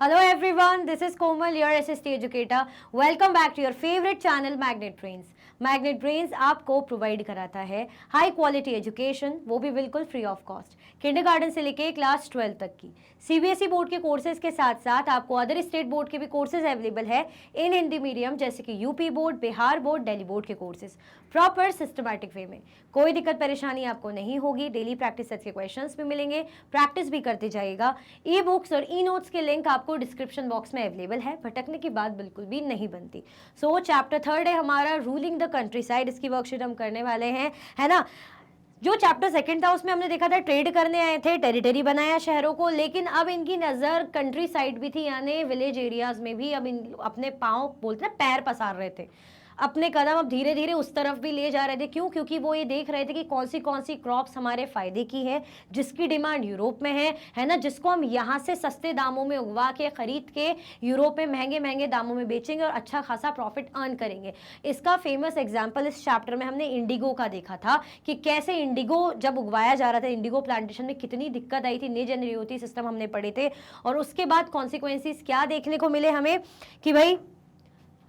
Hello everyone, this is Komal, your SST educator. Welcome back to your favorite channel Magnet Brains. Magnet brains आपको provide कराता है high quality education, वो भी बिल्कुल free of cost, kindergarten से लेके class 12 तक की सीबीएसई बोर्ड के कोर्सेज के साथ साथ आपको अदर स्टेट बोर्ड के भी कोर्सेज अवेलेबल है इन हिंदी मीडियम, जैसे कि UP board, Bihar board, Delhi board के कोर्सेज प्रॉपर सिस्टमैटिक वे में। कोई दिक्कत परेशानी आपको नहीं होगी। डेली प्रैक्टिस सेट्स के क्वेश्चंस भी मिलेंगे, प्रैक्टिस भी करते जाइएगा। ई बुक्स और ई नोट्स के लिंक आपको डिस्क्रिप्शन बॉक्स में अवेलेबल है, भटकने की बात बिल्कुल भी नहीं बनती। सो चैप्टर 3 है हमारा रूलिंग द कंट्री साइड, इसकी वर्कशीट हम करने वाले हैं, है ना। जो चैप्टर 2 था उसमें हमने देखा था ट्रेड करने आए थे, टेरिटरी बनाया शहरों को, लेकिन अब इनकी नज़र कंट्री साइड भी थी, यानी विलेज एरियाज में भी अब इन अपने पाँव बोलते ना पैर पसार रहे थे, अपने कदम अब धीरे धीरे उस तरफ भी ले जा रहे थे। क्यों? क्योंकि वो ये देख रहे थे कि कौन सी क्रॉप्स हमारे फायदे की है, जिसकी डिमांड यूरोप में है ना, जिसको हम यहाँ से सस्ते दामों में उगवा के खरीद के यूरोप में महंगे दामों में बेचेंगे और अच्छा खासा प्रॉफिट अर्न करेंगे। इसका फेमस एग्जाम्पल इस चैप्टर में हमने इंडिगो का देखा था कि कैसे इंडिगो जब उगवाया जा रहा था, इंडिगो प्लांटेशन में कितनी दिक्कत आई थी, निज एंड रियोती सिस्टम हमने पढ़े थे, और उसके बाद कॉन्सिक्वेंसेस क्या देखने को मिले हमें कि भाई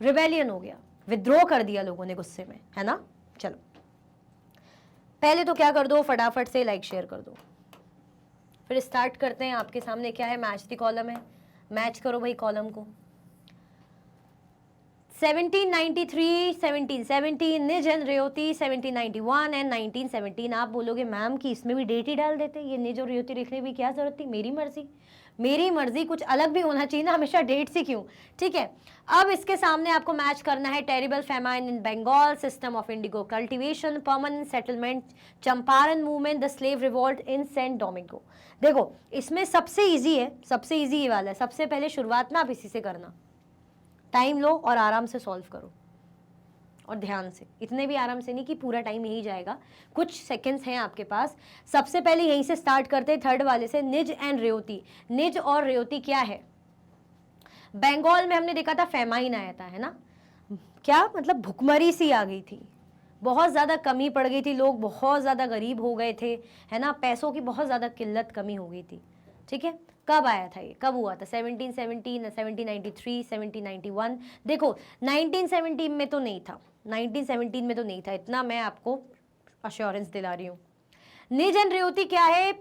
रिबेलियन हो गया, विद्रोह कर दिया लोगों ने गुस्से में, है ना। चलो पहले तो क्या कर दो, फटाफट से लाइक शेयर कर दो, फिर स्टार्ट करते हैं। आपके सामने क्या है, मैच द कॉलम है, मैच करो भाई कॉलम को। 1793, 1717 निज एंड रियोती, 1791 एंड 1917। आप बोलोगे मैम कि इसमें भी डेट ही डाल देते, ये निज और रियोती लिखने की क्या जरूरत थी? मेरी मर्जी, कुछ अलग भी होना चाहिए ना, हमेशा डेट से क्यों? ठीक है, अब इसके सामने आपको मैच करना है terrible famine in Bengal, system of indigo cultivation, permanent settlement, Champaran movement, the slave revolt in Saint Domingo. देखो इसमें सबसे इजी है, सबसे इजी ये वाला है। सबसे पहले शुरुआत ना आप इसी से करना, टाइम लो और आराम से सॉल्व करो, और ध्यान से, इतने भी आराम से नहीं कि पूरा टाइम यही जाएगा, कुछ सेकंड्स हैं आपके पास। सबसे पहले यहीं से स्टार्ट करते हैं, थर्ड वाले से, निज एंड रियोती। निज और रियोती क्या है? बंगाल में हमने देखा था फेमाइन आया था, है ना। क्या मतलब? भुखमरी सी आ गई थी, बहुत ज़्यादा कमी पड़ गई थी, लोग बहुत ज़्यादा गरीब हो गए थे, है ना, पैसों की बहुत ज़्यादा किल्लत कमी हो गई थी। ठीक है, कब आया था ये, कब हुआ था? 1717, 1793, 1791। देखो 1917 में तो नहीं था, 1917 में तो नहीं था, इतना मैं आपको अश्योरेंस दिला रही हूँ। निज एंड रियोती क्या है?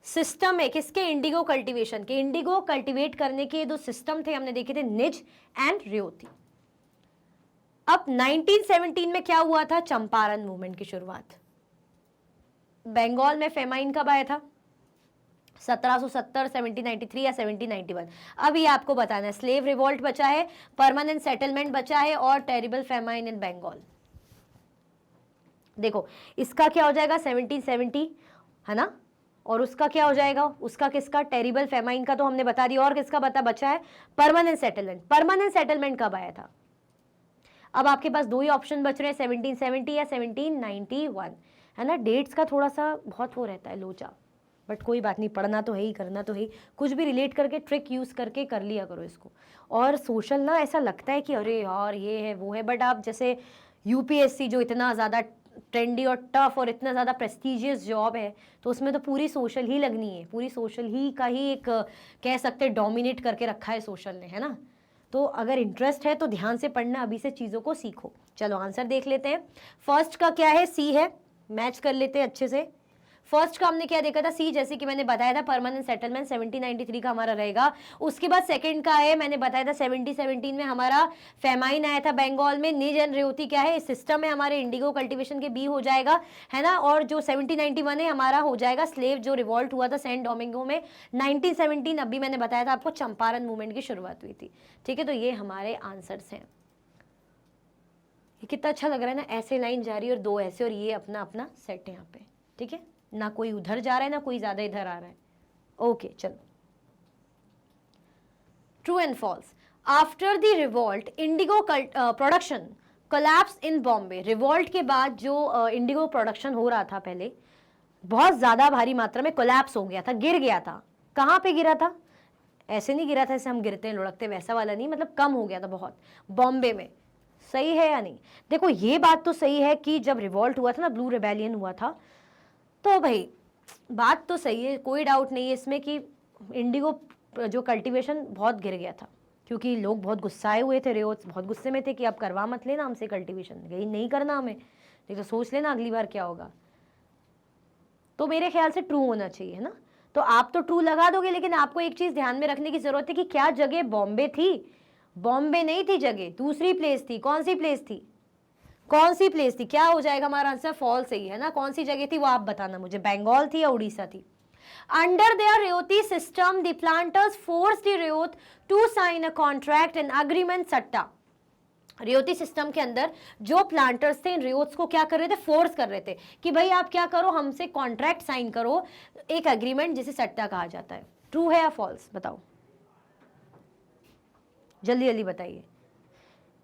सिस्टम है किसके? इंडिगो कल्टीवेशन के। इंडिगो कल्टीवेट करने के दो सिस्टम थे, हमने देखे थे, निज एंड रियोती। अब 1917 में क्या हुआ था? चंपारण मूवमेंट की शुरुआत। बंगाल में फेमाइन कब आया था? 1770, 1793 या 1791। अब ये आपको बताना है, स्लेव रिवॉल्ट बचा है, परमानेंट सेटलमेंट बचा है, और टेरिबल फेमाइन इन बंगाल। देखो इसका क्या हो जाएगा? 1770, है ना, और उसका क्या हो जाएगा? उसका किसका? टेरिबल फेमाइन का तो हमने बता दिया, और किसका बचा है? Permanent settlement. परमानेंट सेटलमेंट कब आया था? अब आपके पास दो ही ऑप्शन बच रहे हैं, 1770 या 1791, है ना। डेट्स का थोड़ा सा बहुत वो रहता है लोचा, बट कोई बात नहीं, पढ़ना तो है ही, करना तो है ही, कुछ भी रिलेट करके ट्रिक यूज़ करके कर लिया करो इसको। और सोशल ना ऐसा लगता है कि अरे यार ये है वो है, बट आप जैसे यूपीएससी जो इतना ज़्यादा ट्रेंडी और टफ और इतना ज़्यादा प्रेस्टिजियस जॉब है, तो उसमें तो पूरी सोशल ही लगनी है, पूरी सोशल ही का ही एक कह सकते डोमिनेट करके रखा है सोशल ने, है ना। तो अगर इंटरेस्ट है तो ध्यान से पढ़ना, अभी से चीज़ों को सीखो। चलो आंसर देख लेते हैं। फर्स्ट का क्या है? सी है, मैच कर लेते हैं अच्छे से। फर्स्ट का हमने क्या देखा था? सी, जैसे कि मैंने बताया था, परमानेंट सेटलमेंट 1793 का हमारा रहेगा। उसके बाद सेकंड का है, मैंने बताया था 1717 में हमारा फेमाइन आया था बंगाल में। निज एंड रियोती क्या है? सिस्टम है हमारे इंडिगो कल्टीवेशन के, बी हो जाएगा, है ना। और जो 1791 है हमारा हो जाएगा स्लेव जो रिवॉल्ट हुआ था सेंट डोमिंगो में। 1917 अभी मैंने बताया था आपको, चंपारण मूवमेंट की शुरुआत हुई थी। ठीक है, तो ये हमारे आंसर्स हैं। ये कितना अच्छा लग रहा है ना, ऐसे लाइन जा रही है और दो ऐसे, और ये अपना अपना सेट है यहाँ पे। ठीक है, ना कोई उधर जा रहा है ना कोई ज्यादा इधर आ रहा है। ओके चलो, true and false. After the revolt indigo production collapse in Bombay. Revolt के बाद जो इंडिगो प्रोडक्शन हो रहा था पहले, बहुत ज्यादा भारी मात्रा में कोलैप्स हो गया था, गिर गया था। कहाँ पे गिरा था? ऐसे नहीं गिरा था ऐसे हम गिरते हैं लुढ़कते, वैसा वाला नहीं, मतलब कम हो गया था बहुत, बॉम्बे में। सही है या नहीं? देखो ये बात तो सही है कि जब रिवॉल्ट हुआ था ना, ब्लू रिबेलियन हुआ था, तो भाई बात तो सही है, कोई डाउट नहीं है इसमें कि इंडिगो जो कल्टीवेशन बहुत गिर गया था, क्योंकि लोग बहुत गुस्साए हुए थे, रेओट्स बहुत गुस्से में थे कि अब करवा मत लेना हमसे कल्टीवेशन, यही नहीं करना हमें, नहीं तो सोच लेना अगली बार क्या होगा। तो मेरे ख्याल से ट्रू होना चाहिए, है ना। तो आप तो ट्रू लगा दोगे, लेकिन आपको एक चीज ध्यान में रखने की जरूरत है कि क्या जगह बॉम्बे थी? बॉम्बे नहीं थी जगह, दूसरी प्लेस थी। कौन सी प्लेस थी? कौन सी प्लेस थी? क्या हो जाएगा हमारा आंसर? फॉल्स ही है ना। कौन सी जगह थी वो आप बताना मुझे, बंगाल थी या उड़ीसा थी? Under their Rayoti system, the planters forced the Rayot to sign a contract and agreement सट्टा। रेयोती सिस्टम के अंदर जो प्लांटर्स थे इन रेयोट्स को क्या कर रहे थे? फोर्स कर रहे थे कि भाई आप क्या करो, हमसे कॉन्ट्रैक्ट साइन करो, एक एग्रीमेंट जिसे सट्टा कहा जाता है। ट्रू है या फॉल्स? बताओ जल्दी जल्दी बताइए।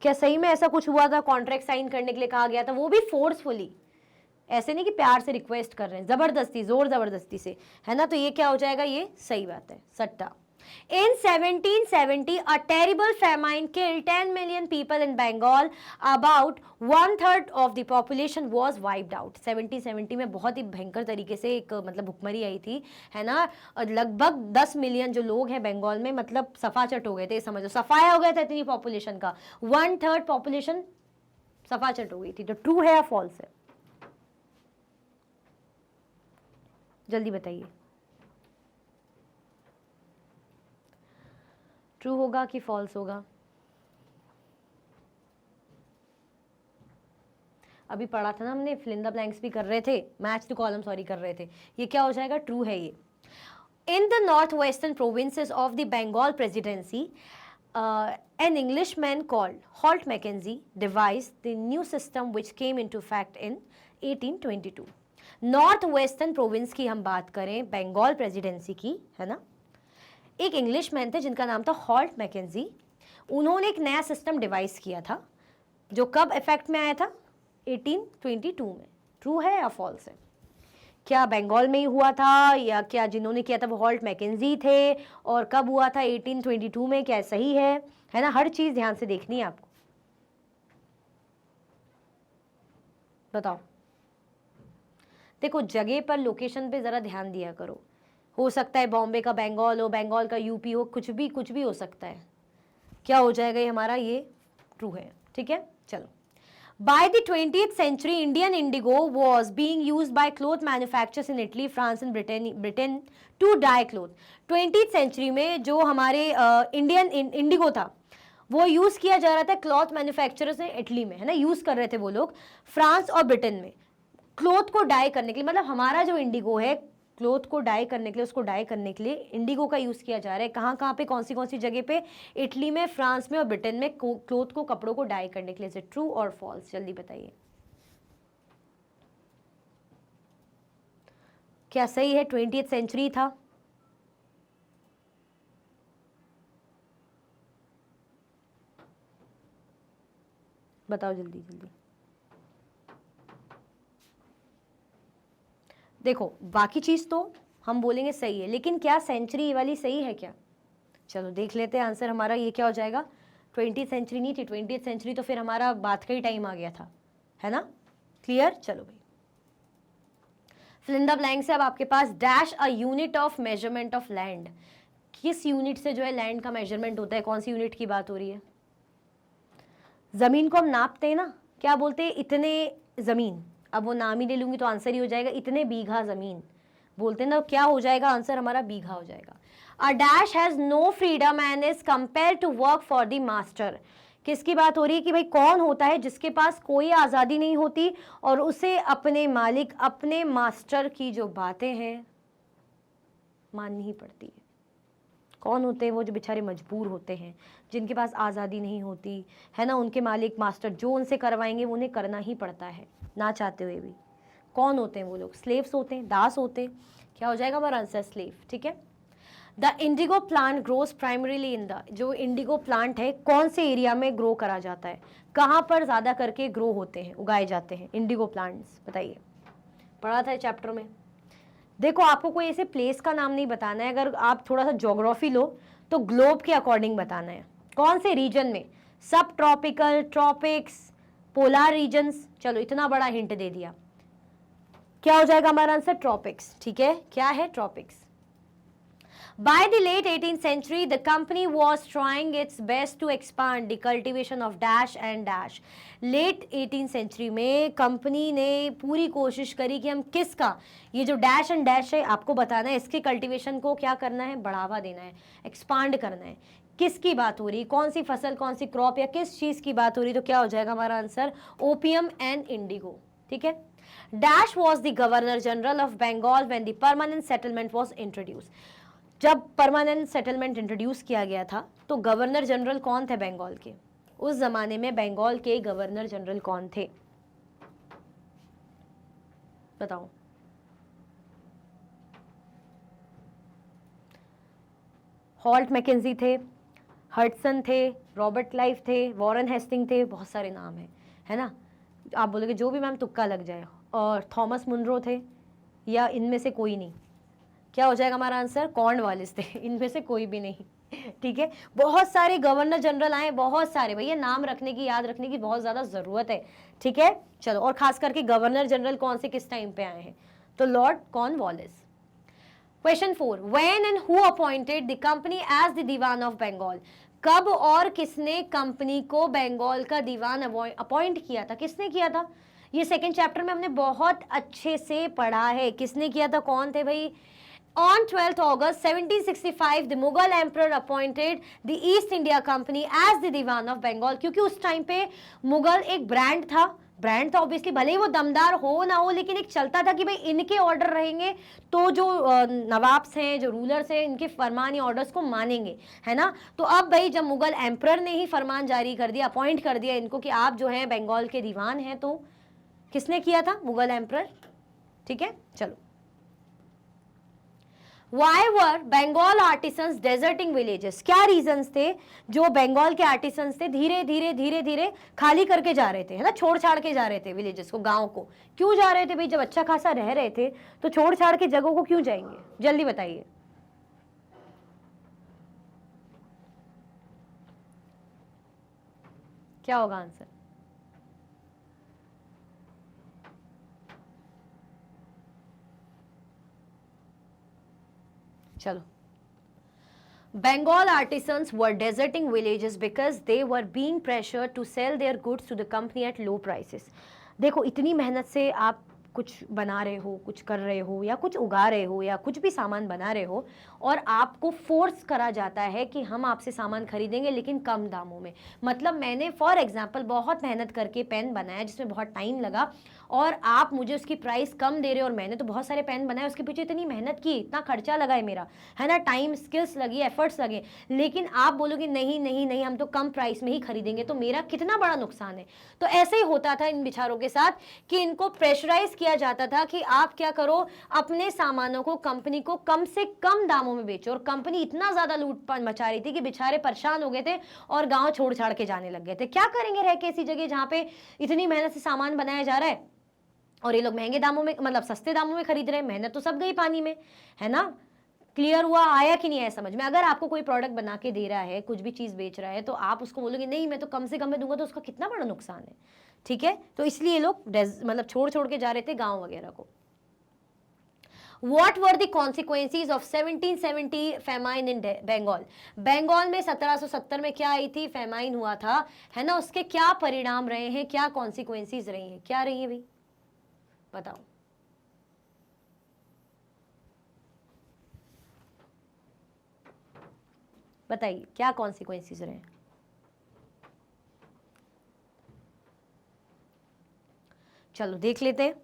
क्या सही में ऐसा कुछ हुआ था? कॉन्ट्रैक्ट साइन करने के लिए कहा गया था, वो भी फोर्सफुली, ऐसे नहीं कि प्यार से रिक्वेस्ट कर रहे हैं, जबरदस्ती, जोर जबरदस्ती से, है ना। तो ये क्या हो जाएगा? ये सही बात है, सट्टा। In 1770, a terrible famine killed 10 million people in Bengal. About 1/3 of the population was wiped out. 1770 में बहुत ही भयंकर तरीके से एक मतलब भुखमरी आई थी, है ना। लगभग 10 मिलियन जो लोग हैं बंगाल में, मतलब सफाचट हो गए थे, समझो सफाया हो गया था इतनी पॉपुलेशन का। 1/3 पॉपुलेशन सफाचट हो गई थी। तो ट्रू है या फॉल्स है? जल्दी बताइए, ट्रू होगा कि फॉल्स होगा? अभी पढ़ा था ना हमने, फिल इन द ब्लैंक्स भी कर रहे थे, मैच द कॉलम सॉरी कर रहे थे। ये क्या हो जाएगा? ट्रू है ये। In the north western provinces of the Bengal presidency, an Englishman called Holt Mackenzie devised the new system which came into effect in 1822. North western province की हम बात करें, बंगाल प्रेसिडेंसी की, है ना। एक इंग्लिशमैन थे जिनका नाम था हॉल्ट मैकेंजी। उन्होंने एक नया सिस्टम डिवाइस किया था जो कब इफेक्ट में आया था? 1822 में। ट्रू है या फॉल्स है? क्या बंगाल में ही हुआ था, या क्या जिन्होंने किया था वो हॉल्ट मैकेंजी थे, और कब हुआ था? 1822 में। क्या सही है ना। हर चीज ध्यान से देखनी है आपको। बताओ। देखो जगह पर, लोकेशन पे जरा ध्यान दिया करो। हो सकता है बॉम्बे का बंगाल हो, बंगाल का यूपी हो, कुछ भी हो सकता है। क्या हो जाएगा ये हमारा? ये ट्रू है, ठीक है। चलो, by the 20th century Indian indigo was being used by cloth manufacturers in Italy, France and Britain to dye cloth। 20th century में जो हमारे इंडियन इंडिगो था वो यूज किया जा रहा था क्लॉथ मैन्युफैक्चरर्स ने इटली में, है ना, यूज कर रहे थे वो लोग, फ्रांस और ब्रिटेन में, क्लॉथ को डाई करने के लिए। मतलब हमारा जो इंडिगो है, क्लॉथ को डाई करने के लिए, उसको डाई करने के लिए इंडिगो का यूज किया जा रहा है। कहाँ कहाँ पे, कौन सी जगह पे? इटली में, फ्रांस में और ब्रिटेन में, क्लॉथ को, कपड़ों को डाई करने के लिए। ट्रू और फॉल्स? जल्दी बताइए। क्या सही है? 20th सेंचुरी था। बताओ जल्दी जल्दी। देखो बाकी चीज तो हम बोलेंगे सही है, लेकिन क्या सेंचुरी वाली सही है क्या? चलो देख लेते हैं आंसर हमारा। ये क्या हो जाएगा? 20th सेंचुरी नहीं थी। 20th सेंचुरी तो फिर हमारा बात का ही टाइम आ गया था, है ना। क्लियर? चलो भाई, फिल इन द ब्लैंक से अब आपके पास dash a unit of measurement of land. किस यूनिट से जो है लैंड का मेजरमेंट होता है? कौन सी यूनिट की बात हो रही है? जमीन को हम नापते हैं ना, क्या बोलते हैं? इतने जमीन। अब वो नाम ही ले लूंगी तो आंसर ही हो जाएगा, इतने बीघा जमीन बोलते हैं ना। क्या हो जाएगा आंसर हमारा? बीघा हो जाएगा। A dash has no freedom and is compared to work for the master. किसकी बात हो रही है कि भाई कौन होता है जिसके पास कोई आज़ादी नहीं होती और उसे अपने मालिक, अपने मास्टर की जो बातें हैं माननी ही पड़ती है। कौन होते हैं वो? जो बेचारे मजबूर होते हैं, जिनके पास आज़ादी नहीं होती, है ना। उनके मालिक, मास्टर जो उनसे करवाएंगे वो उन्हें करना ही पड़ता है, ना चाहते हुए भी। कौन होते हैं वो लोग? स्लेव्स होते हैं, दास होते हैं। क्या हो जाएगा हमारा आंसर? स्लेव, ठीक है। The indigo plant grows primarily in the, जो इंडिगो प्लांट है कौन से एरिया में ग्रो करा जाता है? कहाँ पर ज़्यादा करके ग्रो होते हैं, उगाए जाते हैं इंडिगो प्लांट्स? बताइए, पढ़ा था चैप्टर में। देखो आपको कोई ऐसे प्लेस का नाम नहीं बताना है, अगर आप थोड़ा सा ज्योग्राफी लो तो ग्लोब के अकॉर्डिंग बताना है। कौन से रीजन में? सब ट्रॉपिकल, ट्रॉपिक्स, पोलर रीजन्स। चलो इतना बड़ा हिंट दे दिया। क्या हो जाएगा हमारा आंसर? ट्रॉपिक्स, ठीक है। क्या है? Tropics. By the late 18th century, the company was trying its best to expand the cultivation of dash and dash. Late 18th century में कंपनी ने पूरी कोशिश करी कि हम किसका, ये जो डैश एंड डैश है आपको बताना है, इसके कल्टीवेशन को क्या करना है, बढ़ावा देना है, एक्सपांड करना है. किसकी बात हो रही, कौन सी फसल, कौन सी क्रॉप या किस चीज की बात हो रही, तो क्या हो जाएगा हमारा आंसर, ओपियम एंड इंडिगो. ठीक है. Dash was the governor general of Bengal when the permanent settlement was introduce. जब परमानेंट सेटलमेंट इंट्रोड्यूस किया गया था तो गवर्नर जनरल कौन थे बंगाल के, उस जमाने में बंगाल के गवर्नर जनरल कौन थे, बताओ. हॉल्ट मैकेंजी थे, हडसन थे, रॉबर्ट क्लाइव थे, वॉरेन हेस्टिंग थे, बहुत सारे नाम है ना. आप बोलोगे जो भी मैम तुक्का लग जाए, और थॉमस मुनरो थे, या इनमें से कोई नहीं, क्या हो जाएगा हमारा आंसर, कॉर्नवालिस थे. इनमें से कोई भी नहीं. ठीक है. बहुत सारे गवर्नर जनरल आए, बहुत सारे, भैया नाम रखने की, याद रखने की बहुत ज्यादा जरूरत है. ठीक है. चलो, और खास करके गवर्नर जनरल कौन से किस टाइम पे आए हैं, तो Lord Cornwallis. Question 4, when and who appointed the company as the diwan of Bengal. कब और किसने कंपनी को बंगाल का दीवान अपॉइंट किया था, किसने किया था, ये सेकंड चैप्टर में हमने बहुत अच्छे से पढ़ा है. किसने किया था, कौन थे भाई. On 12th August 1765, the Mughal Emperor appointed the East India Company as the Diwan of Bengal. क्योंकि उस टाइम पे मुगल एक ब्रांड था ऑब्वियसली, भले ही वो दमदार हो ना हो, लेकिन एक चलता था कि भाई इनके ऑर्डर रहेंगे तो जो नवाब्स हैं, जो रूलर्स हैं, इनके फरमान या ऑर्डर्स को मानेंगे, है ना. तो अब भाई जब मुगल एम्परर ने ही फरमान जारी कर दिया, अपॉइंट कर दिया इनको कि आप जो है बंगाल के दीवान हैं, तो किसने किया था, मुगल एम्परर. ठीक है. चलो, Why were Bengal artisans deserting villages? क्या रीजंस थे जो बंगाल के आर्टिसंस थे धीरे धीरे खाली करके जा रहे थे, है ना, छोड़ छाड़ के जा रहे थे विलेजेस को, गांव को. क्यों जा रहे थे भाई, जब अच्छा खासा रह रहे थे तो छोड़ छाड़ के जगहों को क्यों जाएंगे, जल्दी बताइए. क्या होगा आंसर. चलो, Bengal artisans were deserting villages because they were being pressured to sell their goods to the company at low prices. देखो, इतनी मेहनत से आप कुछ बना रहे हो, कुछ कर रहे हो, या कुछ उगा रहे हो, या कुछ भी सामान बना रहे हो, और आपको फोर्स करा जाता है कि हम आपसे सामान खरीदेंगे लेकिन कम दामों में. मतलब मैंने फॉर एग्जांपल बहुत मेहनत करके पेन बनाया जिसमें बहुत टाइम लगा, और आप मुझे उसकी प्राइस कम दे रहे हो, और मैंने तो बहुत सारे पेन बनाए, उसके पीछे इतनी मेहनत की, इतना खर्चा लगा है मेरा, है ना, टाइम, स्किल्स लगी, एफर्ट्स लगे, लेकिन आप बोलोगे नहीं नहीं नहीं, हम तो कम प्राइस में ही खरीदेंगे, तो मेरा कितना बड़ा नुकसान है. तो ऐसे ही होता था इन बेचारों के साथ कि इनको प्रेशराइज किया जाता था कि आप क्या करो, अपने सामानों को कंपनी को कम से कम दामों में बेचो. और कंपनी इतना ज्यादा लूट मचा रही थी कि बेचारे परेशान हो गए थे और गांव छोड़ छाड़ के जाने लग गए थे. क्या करेंगे रह के ऐसी जगह जहां पे इतनी मेहनत से सामान बनाया जा रहा है और ये लोग महंगे दामों में, मतलब सस्ते दामों में खरीद रहे हैं. मेहनत तो सब गई पानी में, है ना. क्लियर हुआ, आया कि नहीं आया समझ में. अगर आपको कोई प्रोडक्ट बना के दे रहा है, कुछ भी चीज बेच रहा है, तो आप उसको बोलोगे नहीं मैं तो कम से कम में दूंगा, तो उसका कितना बड़ा नुकसान है. ठीक है. तो इसलिए लोग मतलब छोड़ के जा रहे थे गांव वगैरह को. What were the consequences of 1770 famine in Bengal? Bengal में 1770 में क्या आई थी, फेमाइन हुआ था, है ना. उसके क्या परिणाम रहे हैं, क्या कॉन्सिक्वेंसीज रही हैं, क्या रही है भाई, बताओ. बताइए क्या कॉन्सिक्वेंसीज रहे. चलो देख लेते हैं.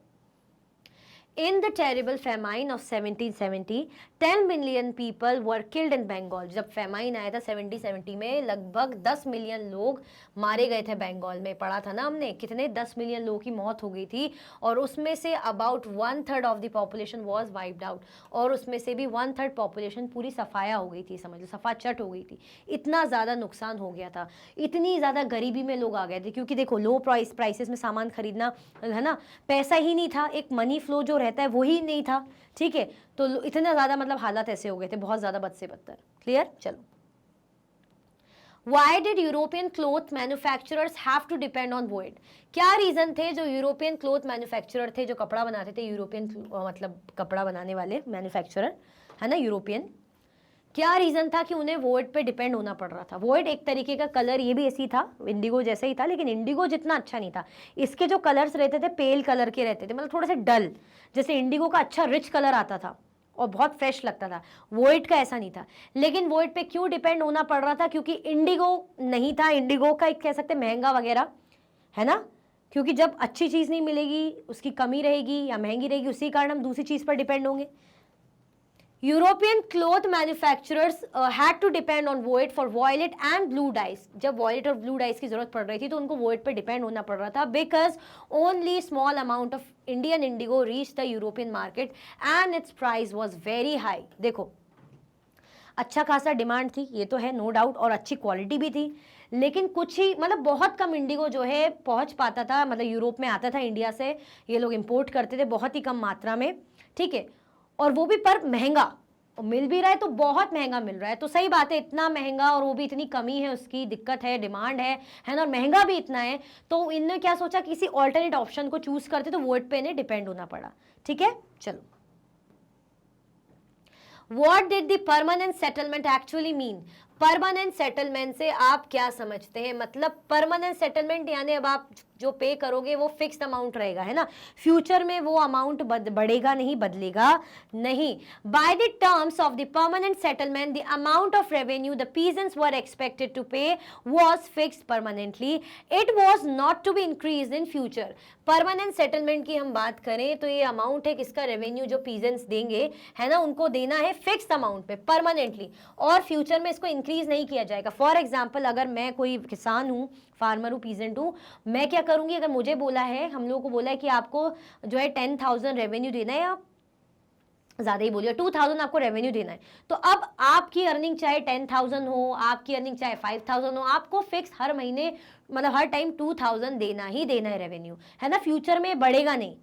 In the terrible famine of 1770, 10 million people were killed in Bengal. जब फेमाइन आया था 1770 में, लगभग 10 मिलियन लोग मारे गए थे बंगाल में. पढ़ा था ना हमने, कितने 10 मिलियन लोगों की मौत हो गई थी, और उसमें say about 1/3 of the population was wiped out. और उसमें से भी 1/3 पॉपुलेशन पूरी सफाया हो गई थी, समझ लो सफा चट हो गई थी. इतना ज़्यादा नुकसान हो गया था, इतनी ज़्यादा गरीबी में लोग आ गए थे, क्योंकि देखो लो प्राइसेस में सामान खरीदना, है ना, पैसा ही नहीं था, एक मनी फ्लो जो रहता है वो ही नहीं था. ठीक है. तो इतना ज़्यादा मतलब हालात ऐसे हो गए थे, बहुत ज़्यादा बद से बदतर. क्लियर. चलो, Why did European cloth manufacturers have to depend on wood? क्या रीजन थे जो यूरोपियन क्लोथ मैन्युफैक्चरर थे, जो कपड़ा बनाते थे, यूरोपियन मतलब कपड़ा बनाने वाले मैन्युफैक्चरर, है ना, यूरोपियन, क्या रीजन था कि उन्हें वोट पे डिपेंड होना पड़ रहा था? वोट एक तरीके का कलर, ये भी ऐसी था, इंडिगो जैसा ही था, लेकिन इंडिगो जितना अच्छा नहीं था। इसके जो कलर्स रहते थे पेल कलर के रहते थे, मतलब थोड़े से डल। जैसे इंडिगो का अच्छा रिच कलर आता था और बहुत फ्रेश लगता था, वोइट का ऐसा नहीं था। लेकिन वोइट पे क्यों डिपेंड होना पड़ रहा था? क्योंकि इंडिगो नहीं था, इंडिगो का एक कह सकते महंगा वगैरह, है ना। क्योंकि जब अच्छी चीज़ नहीं मिलेगी, उसकी कमी रहेगी या महंगी रहेगी, उसी कारण हम दूसरी चीज़ पर डिपेंड होंगे। European cloth manufacturers had to depend on woad for violet and blue dyes. जब वॉयलेट और ब्लू डाइस की जरूरत पड़ रही थी तो उनको वोइट पे डिपेंड होना पड़ रहा था, because only small amount of Indian Indigo reach the European market and it's price was very high. देखो, अच्छा खासा डिमांड थी, ये तो है, नो डाउट, और अच्छी क्वालिटी भी थी, लेकिन कुछ ही, मतलब बहुत कम इंडिगो जो है पहुंच पाता था, मतलब यूरोप में आता था इंडिया से, ये लोग इंपोर्ट करते थे बहुत ही कम मात्रा में, ठीक है, और वो भी पर महंगा, और मिल भी रहा है तो बहुत महंगा मिल रहा है। तो सही बात है, इतना महंगा और वो भी इतनी कमी है, उसकी दिक्कत है, डिमांड है ना, और महंगा भी इतना है, तो इनने क्या सोचा, किसी ऑल्टरनेट ऑप्शन को चूज करते, तो वोट पे इन्हें डिपेंड होना पड़ा। ठीक है, चलो, What did the permanent settlement actually mean? Permanent settlement से आप क्या समझते हैं? मतलब परमानेंट सेटलमेंट यानी अब आप जो पे करोगे वो फिक्स्ड अमाउंट रहेगा, है ना, फ्यूचर में वो अमाउंट बढ़ेगा नहीं, बदलेगा नहीं। By the terms of the permanent settlement the amount of revenue the peasants were expected to pay was fixed permanently, it was not to be increase in future. Permanent settlement की हम बात करें तो ये अमाउंट है किसका, revenue जो peasants देंगे, है ना, उनको देना है फिक्स्ड अमाउंट पे परमानेंटली, और फ्यूचर में इसको इंक्रीज नहीं किया जाएगा। फॉर एग्जाम्पल, अगर मैं कोई किसान हूँ, फार्मर हूँ, पीजेंट हूँ, मैं क्या करूंगी, अगर मुझे बोला है, हम लोगों को बोला है कि आपको जो है 10,000 रेवेन्यू देना है, आप ज्यादा ही बोलिए, 2,000 आपको रेवेन्यू देना है, तो अब आपकी अर्निंग चाहे 10,000 हो, आपकी अर्निंग चाहे 5,000 हो, आपको फिक्स हर महीने, मतलब हर टाइम 2,000 देना ही देना है रेवेन्यू, है ना, फ्यूचर में बढ़ेगा नहीं।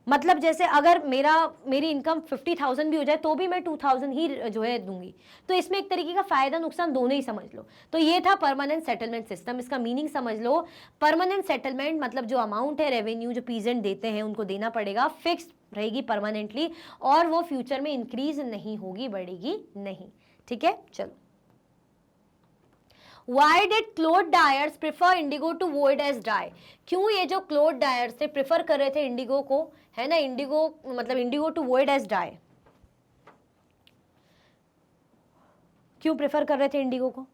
मतलब जैसे अगर मेरी इनकम 50,000 भी हो जाए तो भी मैं 2,000 ही जो है दूंगी। तो इसमें एक तरीके का फायदा नुकसान दोनों ही समझ लो। तो ये था परमानेंट सेटलमेंट सिस्टम, इसका मीनिंग समझ लो। परमानेंट सेटलमेंट मतलब जो अमाउंट है रेवेन्यू जो पीजेंट देते हैं उनको देना पड़ेगा, फिक्स रहेगी परमानेंटली, और वो फ्यूचर में इंक्रीज नहीं होगी, बढ़ेगी नहीं। ठीक है, चलो, Why did cloth dyers prefer indigo to void as dye? क्यों ये जो क्लोथ डायर्स थे प्रेफर कर रहे थे इंडिगो को, है ना, इंडिगो मतलब indigo to void as dye, क्यों प्रेफर कर रहे थे इंडिगो को?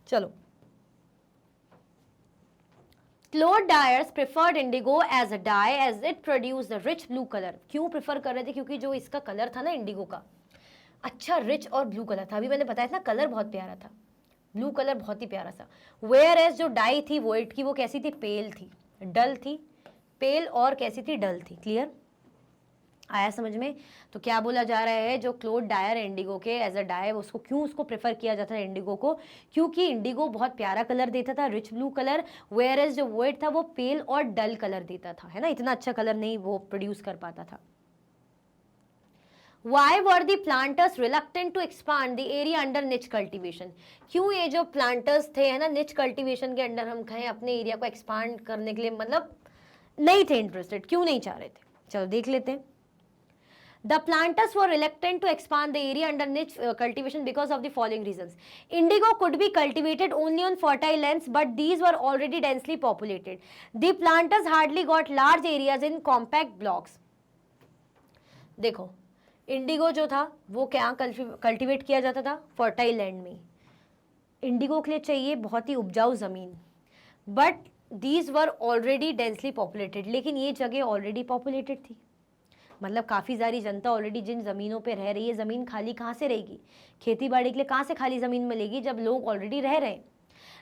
चलो, cloth dyers preferred indigo as a dye as it produce the rich blue colour. क्यों प्रेफर कर रहे थे? क्योंकि जो इसका कलर था ना इंडिगो का, अच्छा रिच और ब्लू कलर था। अभी मैंने बताया था ना, कलर बहुत प्यारा था, ब्लू कलर बहुत ही प्यारा सा। वेयर एज जो डाई थी वोइट की, वो कैसी थी, पेल थी, डल थी, पेल और कैसी थी, डल थी। क्लियर आया समझ में? तो क्या बोला जा रहा है, जो क्लोथ डायर इंडिगो के एज अ डाई, उसको क्यों उसको प्रेफर किया जाता है इंडिगो को? क्योंकि इंडिगो बहुत प्यारा कलर देता था, rich blue colour, where as जो वोइट था वो पेल और डल कलर देता था, है ना, इतना अच्छा कलर नहीं वो प्रोड्यूस कर पाता था। Why were the planters reluctant to expand the area under niche cultivation? क्यों ये जो planters थे, है ना, niche cultivation के अंडर हम कहें अपने एरिया को एक्सपांड करने के लिए, मतलब नहीं थे इंटरेस्टेड, क्यों नहीं चाह रहे थे? चलो देख लेते हैं। The planters were reluctant to expand the area under niche cultivation because of the following reasons. Indigo could be cultivated only on fertile lands, but these were already densely populated. The planters hardly got large areas in compact blocks. देखो, Indigo जो था वो क्या cultivate किया जाता था, fertile land में। Indigo के लिए चाहिए बहुत ही उपजाऊ ज़मीन, but these were already densely populated, लेकिन ये जगह ऑलरेडी पॉपुलेटेड थी, मतलब काफ़ी सारी जनता ऑलरेडी जिन ज़मीनों पे रह रही है, ज़मीन खाली कहाँ से रहेगी, खेती बाड़ी के लिए कहाँ से खाली ज़मीन मिलेगी जब लोग ऑलरेडी रह रहे हैं।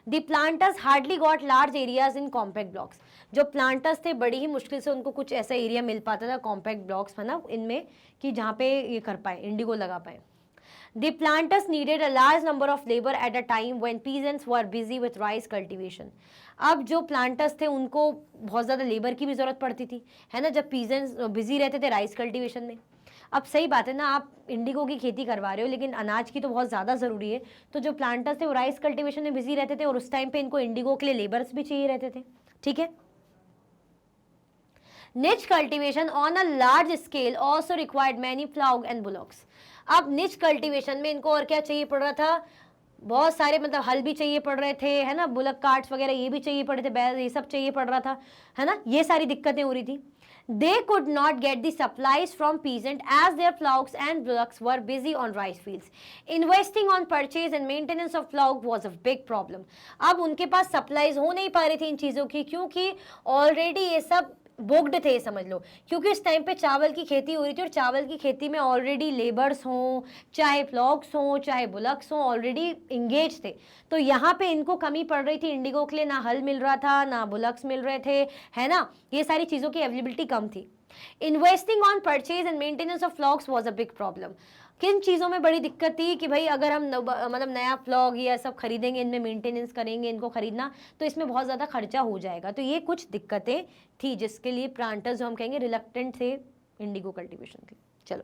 The planters hardly got large areas in compact blocks. जो प्लांटर्स थे बड़ी ही मुश्किल से उनको कुछ ऐसा एरिया मिल पाता था कॉम्पैक्ट ब्लॉक्स में ना, इनमें कि जहाँ पे ये कर पाए, इंडिगो लगा पाए। The planters needed a large number of labor at a time when peasants were busy with rice cultivation. अब जो प्लांटर्स थे उनको बहुत ज़्यादा लेबर की भी ज़रूरत पड़ती थी, है ना, जब पीजेंट्स बिजी रहते थे राइस कल्टीवेशन में। अब सही बात है ना, आप इंडिगो की खेती करवा रहे हो लेकिन अनाज की तो बहुत ज़्यादा ज़रूरी है, तो जो प्लांटर्स थे वो राइस कल्टीवेशन में बिजी रहते थे और उस टाइम पे इनको इंडिगो के लिए लेबर्स भी चाहिए रहते थे। ठीक है, Niche cultivation on a large scale also required many plough and bullocks. अब निच कल्टीवेशन में इनको और क्या चाहिए पड़ रहा था, बहुत सारे मतलब हल भी चाहिए पड़ रहे थे, है ना, बुलक कार्ट्स वगैरह ये भी चाहिए पड़ रहे थे, बैल ये सब चाहिए पड़ रहा था, है ना, ये सारी दिक्कतें हो रही थी. They could not get the supplies from peasant as their ploughs and bullocks were busy on rice fields. Investing on purchase and maintenance of plough was a big problem. अब उनके पास सप्लाईज हो नहीं पा रही थी इन चीज़ों की, क्योंकि ऑलरेडी ये सब बुक्ड थे समझ लो, क्योंकि इस टाइम पे चावल की खेती हो रही थी और चावल की खेती में ऑलरेडी लेबर्स हों, चाहे फ्लॉक्स हों, चाहे बुलक्स हों, ऑलरेडी इंगेज थे. तो यहाँ पे इनको कमी पड़ रही थी इंडिगो के लिए, ना हल मिल रहा था, ना बुलक्स मिल रहे थे, है ना, ये सारी चीज़ों की अवेलेबिलिटी कम थी. Investing on purchase and maintenance of flocks was a big problem. किन चीज़ों में बड़ी दिक्कत थी कि भाई अगर हम मतलब नया फ्लॉग या सब खरीदेंगे, इनमें मेंटेनेंस करेंगे, इनको खरीदना, तो इसमें बहुत ज़्यादा खर्चा हो जाएगा. तो ये कुछ दिक्कतें थी जिसके लिए प्लांटर्स जो हम कहेंगे रिलक्टेंट थे इंडिगो कल्टीवेशन की. चलो,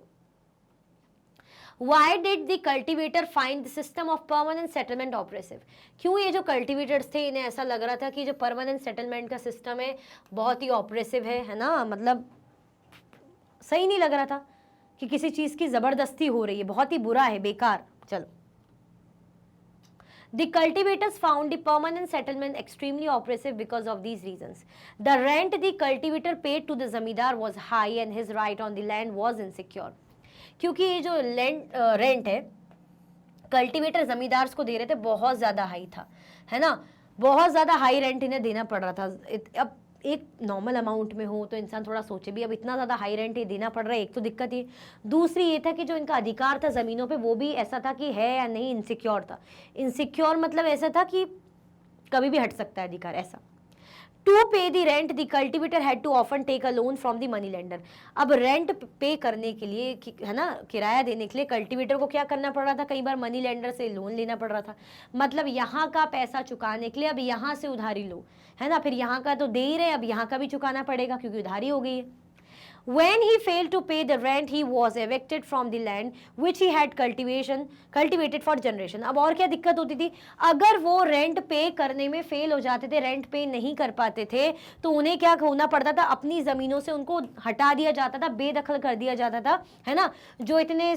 Why did the cultivator find the system of permanent settlement oppressive? क्यों ये जो कल्टिवेटर्स थे इन्हें ऐसा लग रहा था कि जो परमानेंट सेटलमेंट का सिस्टम है बहुत ही ऑपरेसिव है ना, मतलब सही नहीं लग रहा था कि किसी चीज़ की ज़बरदस्ती हो रही है, बहुत ही बुरा है, बेकार. चलो, The cultivators found the permanent settlement extremely oppressive because of these reasons. The rent the cultivator paid to the zamindar was high and his right on the land was insecure. क्योंकि ये जो रेंट है cultivator zamindars को दे रहे थे बहुत ज़्यादा high था, है ना, बहुत ज़्यादा हाई रेंट इन्हें देना पड़ रहा था. अब एक नॉर्मल अमाउंट में हो तो इंसान थोड़ा सोचे भी, अब इतना ज़्यादा हाई रेंट ये देना पड़ रहा है, एक तो दिक्कत ही. दूसरी ये था कि जो इनका अधिकार था ज़मीनों पे वो भी ऐसा था कि है या नहीं, इनसिक्योर था. इनसिक्योर मतलब ऐसा था कि कभी भी हट सकता है अधिकार, ऐसा. To pay the rent, the cultivator had to often take a loan from the money lender. अब रेंट पे करने के लिए, है ना, किराया देने के लिए कल्टीवेटर को क्या करना पड़ रहा था, कई बार मनी लेंडर से लोन लेना पड़ रहा था. मतलब यहाँ का पैसा चुकाने के लिए अब यहाँ से उधारी लो, है ना, फिर यहाँ का तो दे ही रहे, अब यहाँ का भी चुकाना पड़ेगा क्योंकि उधारी हो गई है. When he failed to pay the rent, he was evicted from the land which he had cultivated for generation. अब और क्या दिक्कत होती थी, अगर वो रेंट पे करने में फेल हो जाते थे, रेंट पे नहीं कर पाते थे, तो उन्हें क्या होना पड़ता था, अपनी ज़मीनों से उनको हटा दिया जाता था, बेदखल कर दिया जाता था, है ना. जो इतने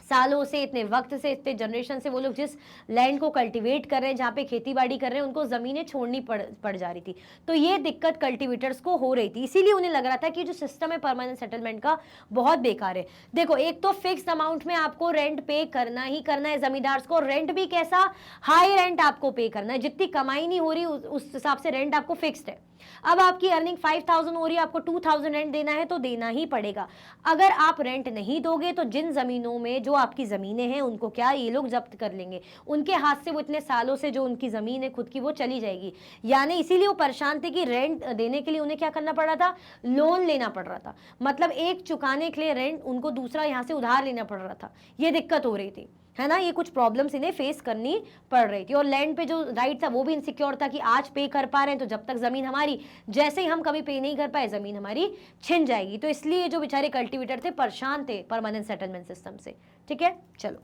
सालों से, इतने वक्त से, इतने जनरेशन से वो लोग जिस लैंड को कल्टीवेट कर रहे हैं, जहाँ पे खेती बाड़ी कर रहे हैं, उनको ज़मीनें छोड़नी पड़ जा रही थी. तो ये दिक्कत कल्टीवेटर्स को हो रही थी, इसीलिए उन्हें लग रहा था कि जो सिस्टम है परमानेंट सेटलमेंट का बहुत बेकार है. देखो, एक तो फिक्स अमाउंट में आपको रेंट पे करना ही करना है ज़मींदार्स को, रेंट भी कैसा, हाई रेंट आपको पे करना है, जितनी कमाई नहीं हो रही उस हिसाब से रेंट आपको फिक्स्ड है. अब आपकी अर्निंग 5000 हो रही है, आपको 2000 रेंट देना है तो देना ही पड़ेगा. अगर आप रेंट नहीं दोगे तो जिन ज़मीनों में जो आपकी ज़मीनें हैं उनको क्या ये लोग जब्त कर लेंगे, उनके हाथ से वो इतने सालों से जो उनकी ज़मीन है खुद की वो चली जाएगी. यानी इसीलिए वो परेशान थे कि रेंट देने के लिए उन्हें क्या करना पड़ रहा था, लोन लेना पड़ रहा था. मतलब एक चुकाने के लिए रेंट उनको दूसरा यहाँ से उधार लेना पड़ रहा था, ये दिक्कत हो रही थी, है ना. ये कुछ प्रॉब्लम्स इन्हें फेस करनी पड़ रही थी. और लैंड पे जो राइट था वो भी इनसिक्योर था कि आज पे कर पा रहे हैं तो जब तक ज़मीन हमारी, जैसे ही हम कभी पे नहीं कर पाए ज़मीन हमारी छिन जाएगी. तो इसलिए जो बेचारे कल्टीवेटर थे परेशान थे परमानेंट सेटलमेंट सिस्टम से. ठीक है, चलो.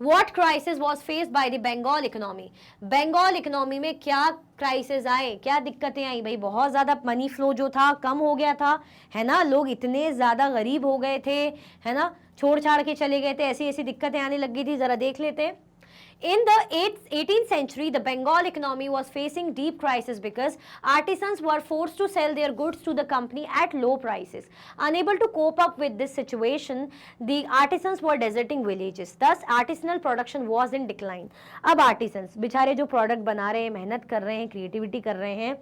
What crisis was faced by the Bengal economy? Bengal economy में क्या क्राइसिस आए, क्या दिक्कतें आई भाई. बहुत ज़्यादा मनी फ्लो जो था कम हो गया था, है ना, लोग इतने ज़्यादा गरीब हो गए थे, है ना, छोड़ छाड़ के चले गए थे, ऐसी ऐसी दिक्कतें आने लग गई थी. ज़रा देख लेते हैं. In the 18th century, the Bengal economy was facing deep crisis because artisans were forced to sell their goods to the company at low prices. Unable to cope up with this situation, the artisans were deserting villages. Thus, artisanal production was in decline. अब artisans बेचारे जो product बना रहे हैं, मेहनत कर रहे हैं, creativity कर रहे हैं,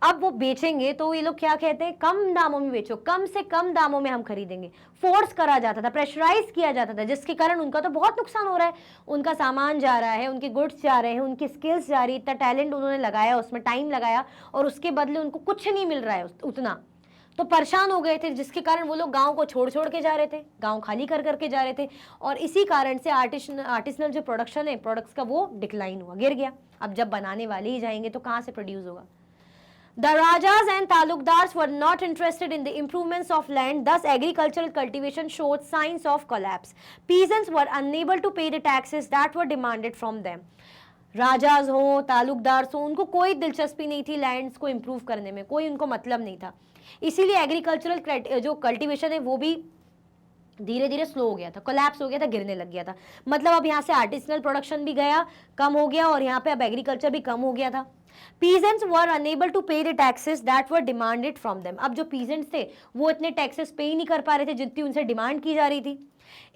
अब वो बेचेंगे तो ये लोग क्या कहते हैं, कम दामों में बेचो, कम से कम दामों में हम खरीदेंगे. फोर्स करा जाता था, प्रेशराइज किया जाता था, जिसके कारण उनका तो बहुत नुकसान हो रहा है. उनका सामान जा रहा है, उनके गुड्स जा रहे हैं, उनकी स्किल्स जा रही, इतना टैलेंट उन्होंने लगाया, उसमें टाइम लगाया और उसके बदले उनको कुछ नहीं मिल रहा है उतना. तो परेशान हो गए थे, जिसके कारण वो लोग गांव को छोड़ के जा रहे थे, गांव खाली करके जा रहे थे. और इसी कारण से आर्टिसनल जो प्रोडक्शन है, प्रोडक्ट्स का, वो डिक्लाइन हुआ, गिर गया. अब जब बनाने वाले ही जाएंगे तो कहाँ से प्रोड्यूस होगा. The Rajas and Talukdars were not interested in the improvements of land, thus agricultural cultivation showed signs of collapse. Peasants were unable to pay the taxes that were demanded from them. राजाज हो, तालुकदार हो, उनको कोई दिलचस्पी नहीं थी lands को improve करने में, कोई उनको मतलब नहीं था। इसीलिए एग्रीकल्चरल जो कल्टीवेशन है वो भी धीरे धीरे स्लो हो गया था, कोलैप्स हो गया था, गिरने लग गया था। मतलब अब यहाँ से आर्टिसनल प्रोडक्शन भी गया, कम हो गया, और यहाँ पे अब एग्रीकल्चर भी कम हो गया था। Peasants were unable to pay the taxes that were demanded from them. अब जो peasants थे वो इतने टैक्सेस पे ही नहीं कर पा रहे थे जितनी उनसे डिमांड की जा रही थी।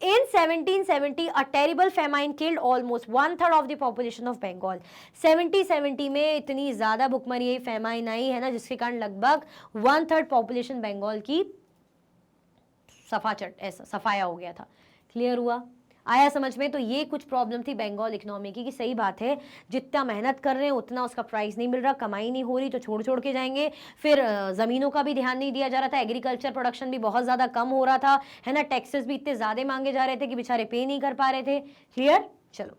In 1770, a terrible famine killed almost 1/3 of the population of Bengal. 1770 में इतनी ज़्यादा भुखमरी फेमाइन आई है ना, जिसके कारण लगभग 1/3 पॉपुलेशन बंगाल की सफाया हो गया था। क्लियर हुआ? आया समझ में? तो ये कुछ प्रॉब्लम थी बंगाल इकोनॉमी की, कि सही बात है जितना मेहनत कर रहे हैं उतना उसका प्राइस नहीं मिल रहा, कमाई नहीं हो रही तो छोड़ छोड़ के जाएंगे। फिर ज़मीनों का भी ध्यान नहीं दिया जा रहा था, एग्रीकल्चर प्रोडक्शन भी बहुत ज़्यादा कम हो रहा था, है ना, टैक्सेस भी इतने ज़्यादा मांगे जा रहे थे कि बेचारे पे नहीं कर पा रहे थे। क्लियर? चलो,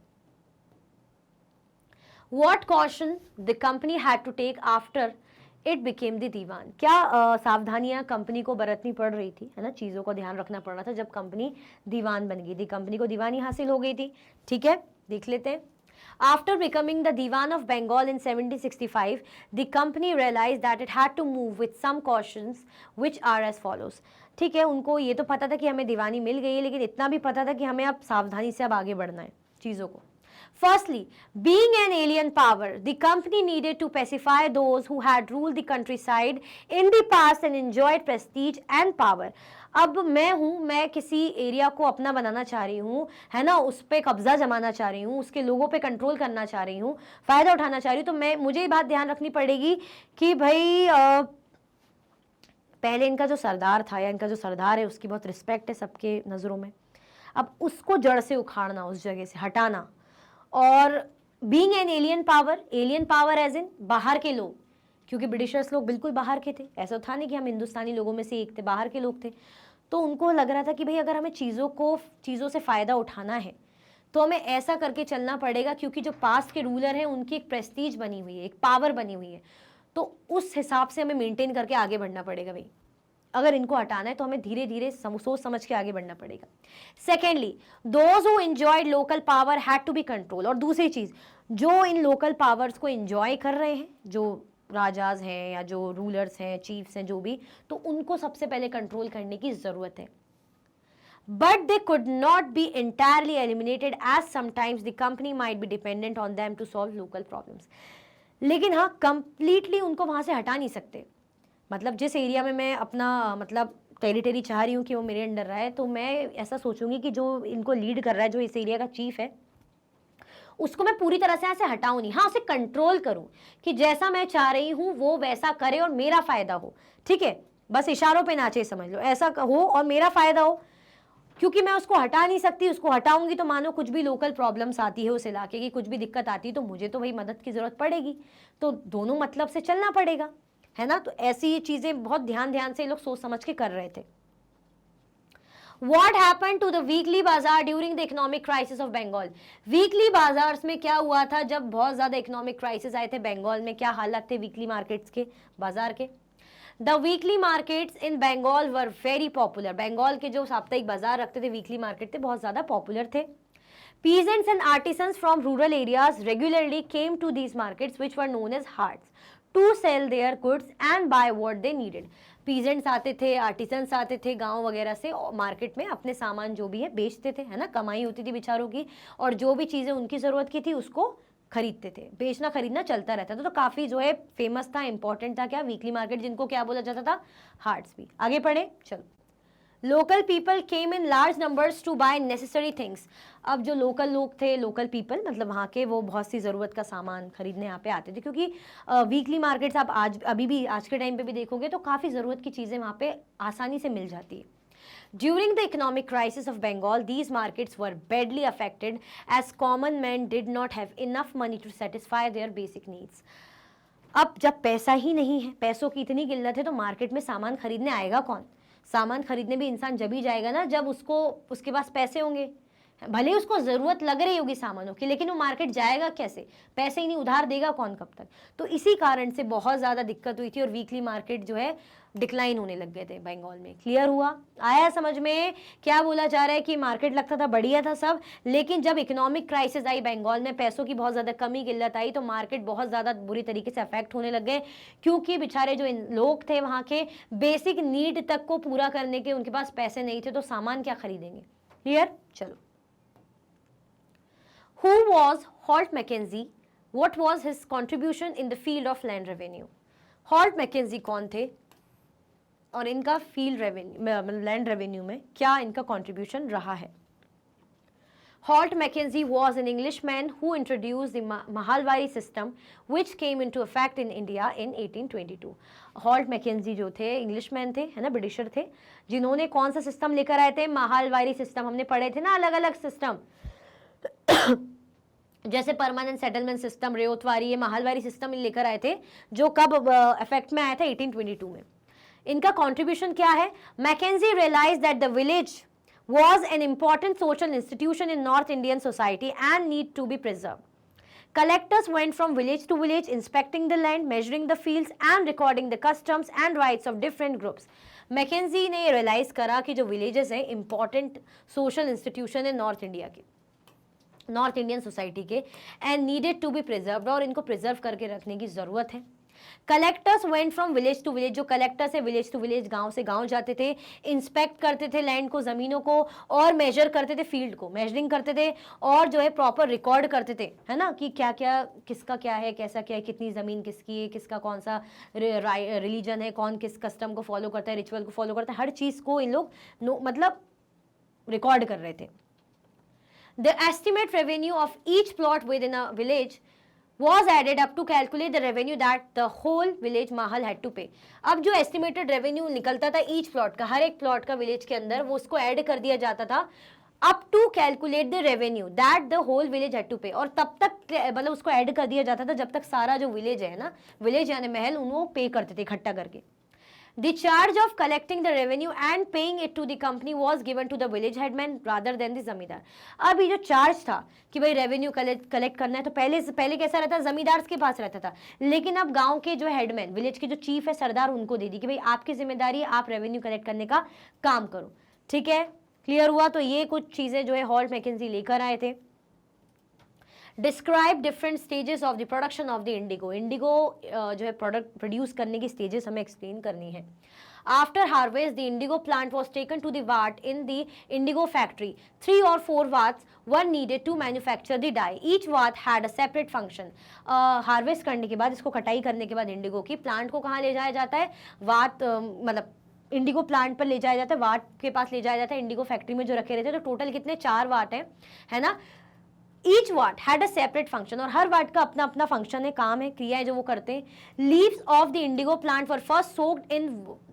what caution the company had to take after it became the diwan. क्या सावधानियां कंपनी को बरतनी पड़ रही थी, है ना, चीज़ों का ध्यान रखना पड़ रहा था जब कंपनी दीवान बन गई थी, कंपनी को दीवानी हासिल हो गई थी। ठीक है, देख लेते हैं। After becoming the Diwan of Bengal in 1765, the company realized that it had to move with some cautions, which are as follows. ठीक है, उनको ये तो पता था कि हमें दीवानी मिल गई है, लेकिन इतना भी पता था कि हमें अब सावधानी से अब आगे बढ़ना है चीज़ों को। Firstly, being an alien power, the company needed to pacify those who had ruled the countryside in the past and enjoyed prestige and power. अब मैं किसी एरिया को अपना बनाना चाह रही हूँ, है ना, उस पर कब्जा जमाना चाह रही हूँ, उसके लोगों पे कंट्रोल करना चाह रही हूँ, फ़ायदा उठाना चाह रही हूँ, तो मुझे ये बात ध्यान रखनी पड़ेगी कि भाई पहले इनका जो सरदार था या इनका जो सरदार है उसकी बहुत रिस्पेक्ट है सबके नज़रों में। अब उसको जड़ से उखाड़ना, उस जगह से हटाना। और being an alien power as in बाहर के लोग, क्योंकि ब्रिटिशर्स लोग बिल्कुल बाहर के थे, ऐसा था नहीं कि हम हिंदुस्तानी लोगों में से एक थे, बाहर के लोग थे। तो उनको लग रहा था कि भाई अगर हमें चीज़ों से फ़ायदा उठाना है तो हमें ऐसा करके चलना पड़ेगा, क्योंकि जो पास्ट के रूलर हैं उनकी एक प्रेस्टीज बनी हुई है, एक पावर बनी हुई है, तो उस हिसाब से हमें मेंटेन करके आगे बढ़ना पड़ेगा। भाई अगर इनको हटाना है तो हमें धीरे धीरे सोच समझ के आगे बढ़ना पड़ेगा। Secondly, those who enjoyed local power had to be control. और दूसरी चीज़, जो इन लोकल पावर्स को एंजॉय कर रहे हैं, जो राजाज हैं या जो रूलर्स हैं, चीफ्स हैं, जो भी, तो उनको सबसे पहले कंट्रोल करने की ज़रूरत है। But they could not be entirely eliminated as sometimes the company might be dependent on them to solve local problems. लेकिन हाँ, कंप्लीटली उनको वहाँ से हटा नहीं सकते। मतलब जिस एरिया में मैं अपना टेरिटरी चाह रही हूँ कि वो मेरे अंडर रहा है, तो मैं ऐसा सोचूंगी कि जो इनको लीड कर रहा है, जो इस एरिया का चीफ है, उसको मैं पूरी तरह से ऐसे हटाऊं नहीं, हाँ उसे कंट्रोल करूं कि जैसा मैं चाह रही हूँ वो वैसा करे और मेरा फायदा हो। ठीक है, बस इशारों पे नाचे समझ लो, ऐसा हो और मेरा फायदा हो, क्योंकि मैं उसको हटा नहीं सकती। उसको हटाऊंगी तो मानो कुछ भी लोकल प्रॉब्लम्स आती है उस इलाके की, कुछ भी दिक्कत आती है, तो मुझे तो भाई मदद की ज़रूरत पड़ेगी, तो दोनों मतलब से चलना पड़ेगा, है ना। तो ऐसी चीज़ें बहुत ध्यान से लोग सोच समझ के कर रहे थे। What happened to the weekly bazaar during the economic crisis of Bengal? Weekly bazaars में क्या हुआ था जब बहुत ज़्यादा इकोनॉमिक क्राइसिस आए थे बंगाल में? क्या हालत थे वीकली मार्केट्स के, बाजार के? The weekly markets in Bengal were very popular. Bengal के जो साप्ताहिक बाजार रखते थे, वीकली मार्केट थे, बहुत ज़्यादा पॉपुलर थे। Peasants and artisans from rural areas regularly came to these markets, which were known as haats, to sell their goods and buy what they needed. Peasants आते थे, आर्टिसंस आते थे गांव वगैरह से, मार्केट में अपने सामान जो भी है बेचते थे, है ना, कमाई होती थी बेचारों की, और जो भी चीज़ें उनकी ज़रूरत की थी उसको खरीदते थे। बेचना खरीदना चलता रहता था, तो काफ़ी जो है फेमस था, इंपॉर्टेंट था क्या, वीकली मार्केट, जिनको क्या बोला जाता था, हार्ट्स भी। आगे पढ़े, चलो। Local people came in large numbers to buy necessary things. अब जो लोकल लोग थे, लोकल पीपल मतलब वहाँ के, वो बहुत सी ज़रूरत का सामान खरीदने यहाँ पे आते थे, क्योंकि वीकली मार्केट्स आप अभी भी आज के टाइम पे भी देखोगे तो काफ़ी ज़रूरत की चीज़ें वहाँ पे आसानी से मिल जाती है। During the economic crisis of Bengal, these markets were badly affected as common men did not have enough money to satisfy their basic needs. अब जब पैसा ही नहीं है, पैसों की इतनी किल्लत है, तो मार्केट में सामान खरीदने आएगा कौन? सामान खरीदने भी इंसान जब ही जाएगा ना जब उसके पास पैसे होंगे, भले ही उसको जरूरत लग रही होगी सामानों की, लेकिन वो मार्केट जाएगा कैसे, पैसे ही नहीं, उधार देगा कौन कब तक। तो इसी कारण से बहुत ज्यादा दिक्कत हुई थी और वीकली मार्केट जो है डिक्लाइन होने लग गए थे बंगाल में। क्लियर हुआ, आया समझ में क्या बोला जा रहा है कि मार्केट लगता था बढ़िया था सब, लेकिन जब इकोनॉमिक क्राइसिस आई बंगाल में, पैसों की बहुत ज्यादा कमी किल्लत आई, तो मार्केट बहुत ज्यादा बुरी तरीके से अफेक्ट होने लग गए, क्योंकि बेचारे जो लोग थे वहां के बेसिक नीड तक को पूरा करने के उनके पास पैसे नहीं थे, तो सामान क्या खरीदेंगे। क्लियर, चलो। Who was Holt Mackenzie? What was his contribution in the field of land revenue? Holt Mackenzie कौन थे और इनका फील्ड रेवेन्यू, लैंड रेवेन्यू में क्या इनका कंट्रीब्यूशन रहा है। Holt Mackenzie was an Englishman who introduced the Mahalwari system which came into effect in India in 1822. Holt Mackenzie जो थे इंग्लिशमैन थे, है ना, ब्रिटिशर थे, जिन्होंने कौन सा सिस्टम लेकर आए थे, महालवारी सिस्टम। हमने पढ़े थे ना अलग अलग सिस्टम, जैसे परमानेंट सेटलमेंट सिस्टम, रेवतवारी, ये महालवारी सिस्टम लेकर आए थे, जो कब इफेक्ट में आया था 1822 में। इनका कंट्रीब्यूशन क्या है। Mackenzie realise that the village was an important social institution in North Indian society and need to be preserved. Collectors went from village to village, inspecting the land, measuring the fields and recording the customs and rights of different groups. Mackenzie ने realise करा कि जो villages हैं important social institution है north India के, north Indian society के, and needed to be preserved, और इनको प्रिजर्व करके रखने की जरूरत है। Collectors went from village to village, जो कलेक्टर्स है विलेज टू विलेज, गांव से गांव जाते थे, इंस्पेक्ट करते थे लैंड को, जमीनों को, और मेजर करते थे, फील्ड को मेजरिंग करते थे, और जो है प्रॉपर रिकॉर्ड करते थे, है ना, कि क्या क्या किसका क्या है, कैसा क्या है, कितनी जमीन किसकी है, किसका कौन सा रिलीजन है, कौन किस कस्टम को फॉलो करता है, रिचुअल को फॉलो करता है, हर चीज को इन लोग मतलब रिकॉर्ड कर रहे थे। The estimate revenue of each plot within a village was added up to calculate the revenue that the whole village mahal had to pay. अब जो estimated revenue निकलता था each plot का, हर एक plot का विलेज के अंदर, वो उसको ऐड कर दिया जाता था up to calculate the revenue that the whole village had to pay, और तब तक मतलब उसको ऐड कर दिया जाता था जब तक सारा जो विलेज है ना, विलेज यानी महल, उनको पे करते थे इकट्ठा करके। The charge of collecting the revenue and paying it to the company was given to the village headman rather than the जमींदार। अब ये जो चार्ज था कि भाई रेवेन्यू कलेक्ट करना है, तो पहले कैसा रहता, जमींदार के पास रहता था, लेकिन अब गांव के जो हेडमैन, विलेज के जो चीफ है, सरदार, उनको दे दी कि भाई आपकी जिम्मेदारी है, आप रेवेन्यू कलेक्ट करने का काम करो। ठीक है, क्लियर हुआ। तो ये कुछ चीजें जो है हॉल्ट मैकेंजी लेकर आए थे। Describe different stages of the production of the Indigo. Indigo जो है प्रोडक्ट प्रोड्यूस करने की स्टेजेस हमें एक्सप्लेन करनी है। After harvest the indigo plant was taken to the vat in the indigo factory. 3 or 4 vats were needed to manufacture the dye. Each vat had a separate function. Harvest करने के बाद, इसको कटाई करने के बाद इंडिगो की प्लांट को कहाँ ले जाया जाता है, वाट मतलब इंडिगो प्लांट पर ले जाया जाता है, वाट के पास ले जाया जाता है, इंडिगो फैक्ट्री में जो रखे रहते हैं। तो टोटल कितने, 4 वाट है ना। Each vat had a separate function, और हर वाट का अपना अपना फंक्शन है, काम है, क्रिया है जो वो करते हैं। Leaves of the indigo plant were first soaked in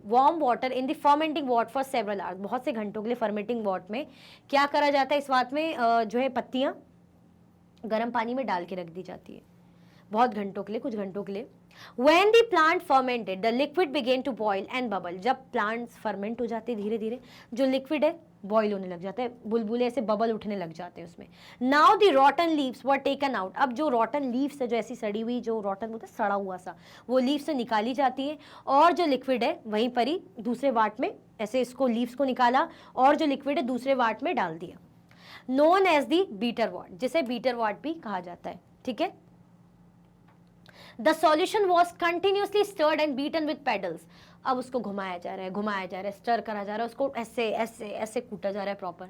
warm water in the fermenting watt for several hours. बहुत से घंटों के लिए फर्मेंटिंग वाट में क्या करा जाता है, इस वाट में जो है पत्तियां गर्म पानी में डाल के रख दी जाती है बहुत घंटों के लिए, कुछ घंटों के लिए। When the plant fermented, the liquid began to boil and bubble. जब प्लांट्स फर्मेंट हो जाते हैं धीरे धीरे, जो लिक्विड है बॉयल होने लग जाता है, बुलबुले ऐसे बबल उठने लग जाते हैं उसमें। Now the रॉटन leaves were taken out. अब जो रॉटन लीव्स है, जो ऐसी सड़ी हुई, जो रॉटन बोलते हैं सड़ा हुआ सा, वो लीव्स से निकाली जाती है, और जो लिक्विड है वहीं पर ही दूसरे वाट में ऐसे इसको लीव्स को निकाला, और जो लिक्विड है दूसरे वाट में डाल दिया। नोन एज दी बीटर वाट, जिसे बीटर वाट भी कहा जाता है। ठीक है। The solution was continuously stirred and beaten with paddles. अब उसको घुमाया जा रहा है, घुमाया जा रहा है, स्टर करा जा रहा है, उसको ऐसे ऐसे ऐसे कूटा जा रहा है proper.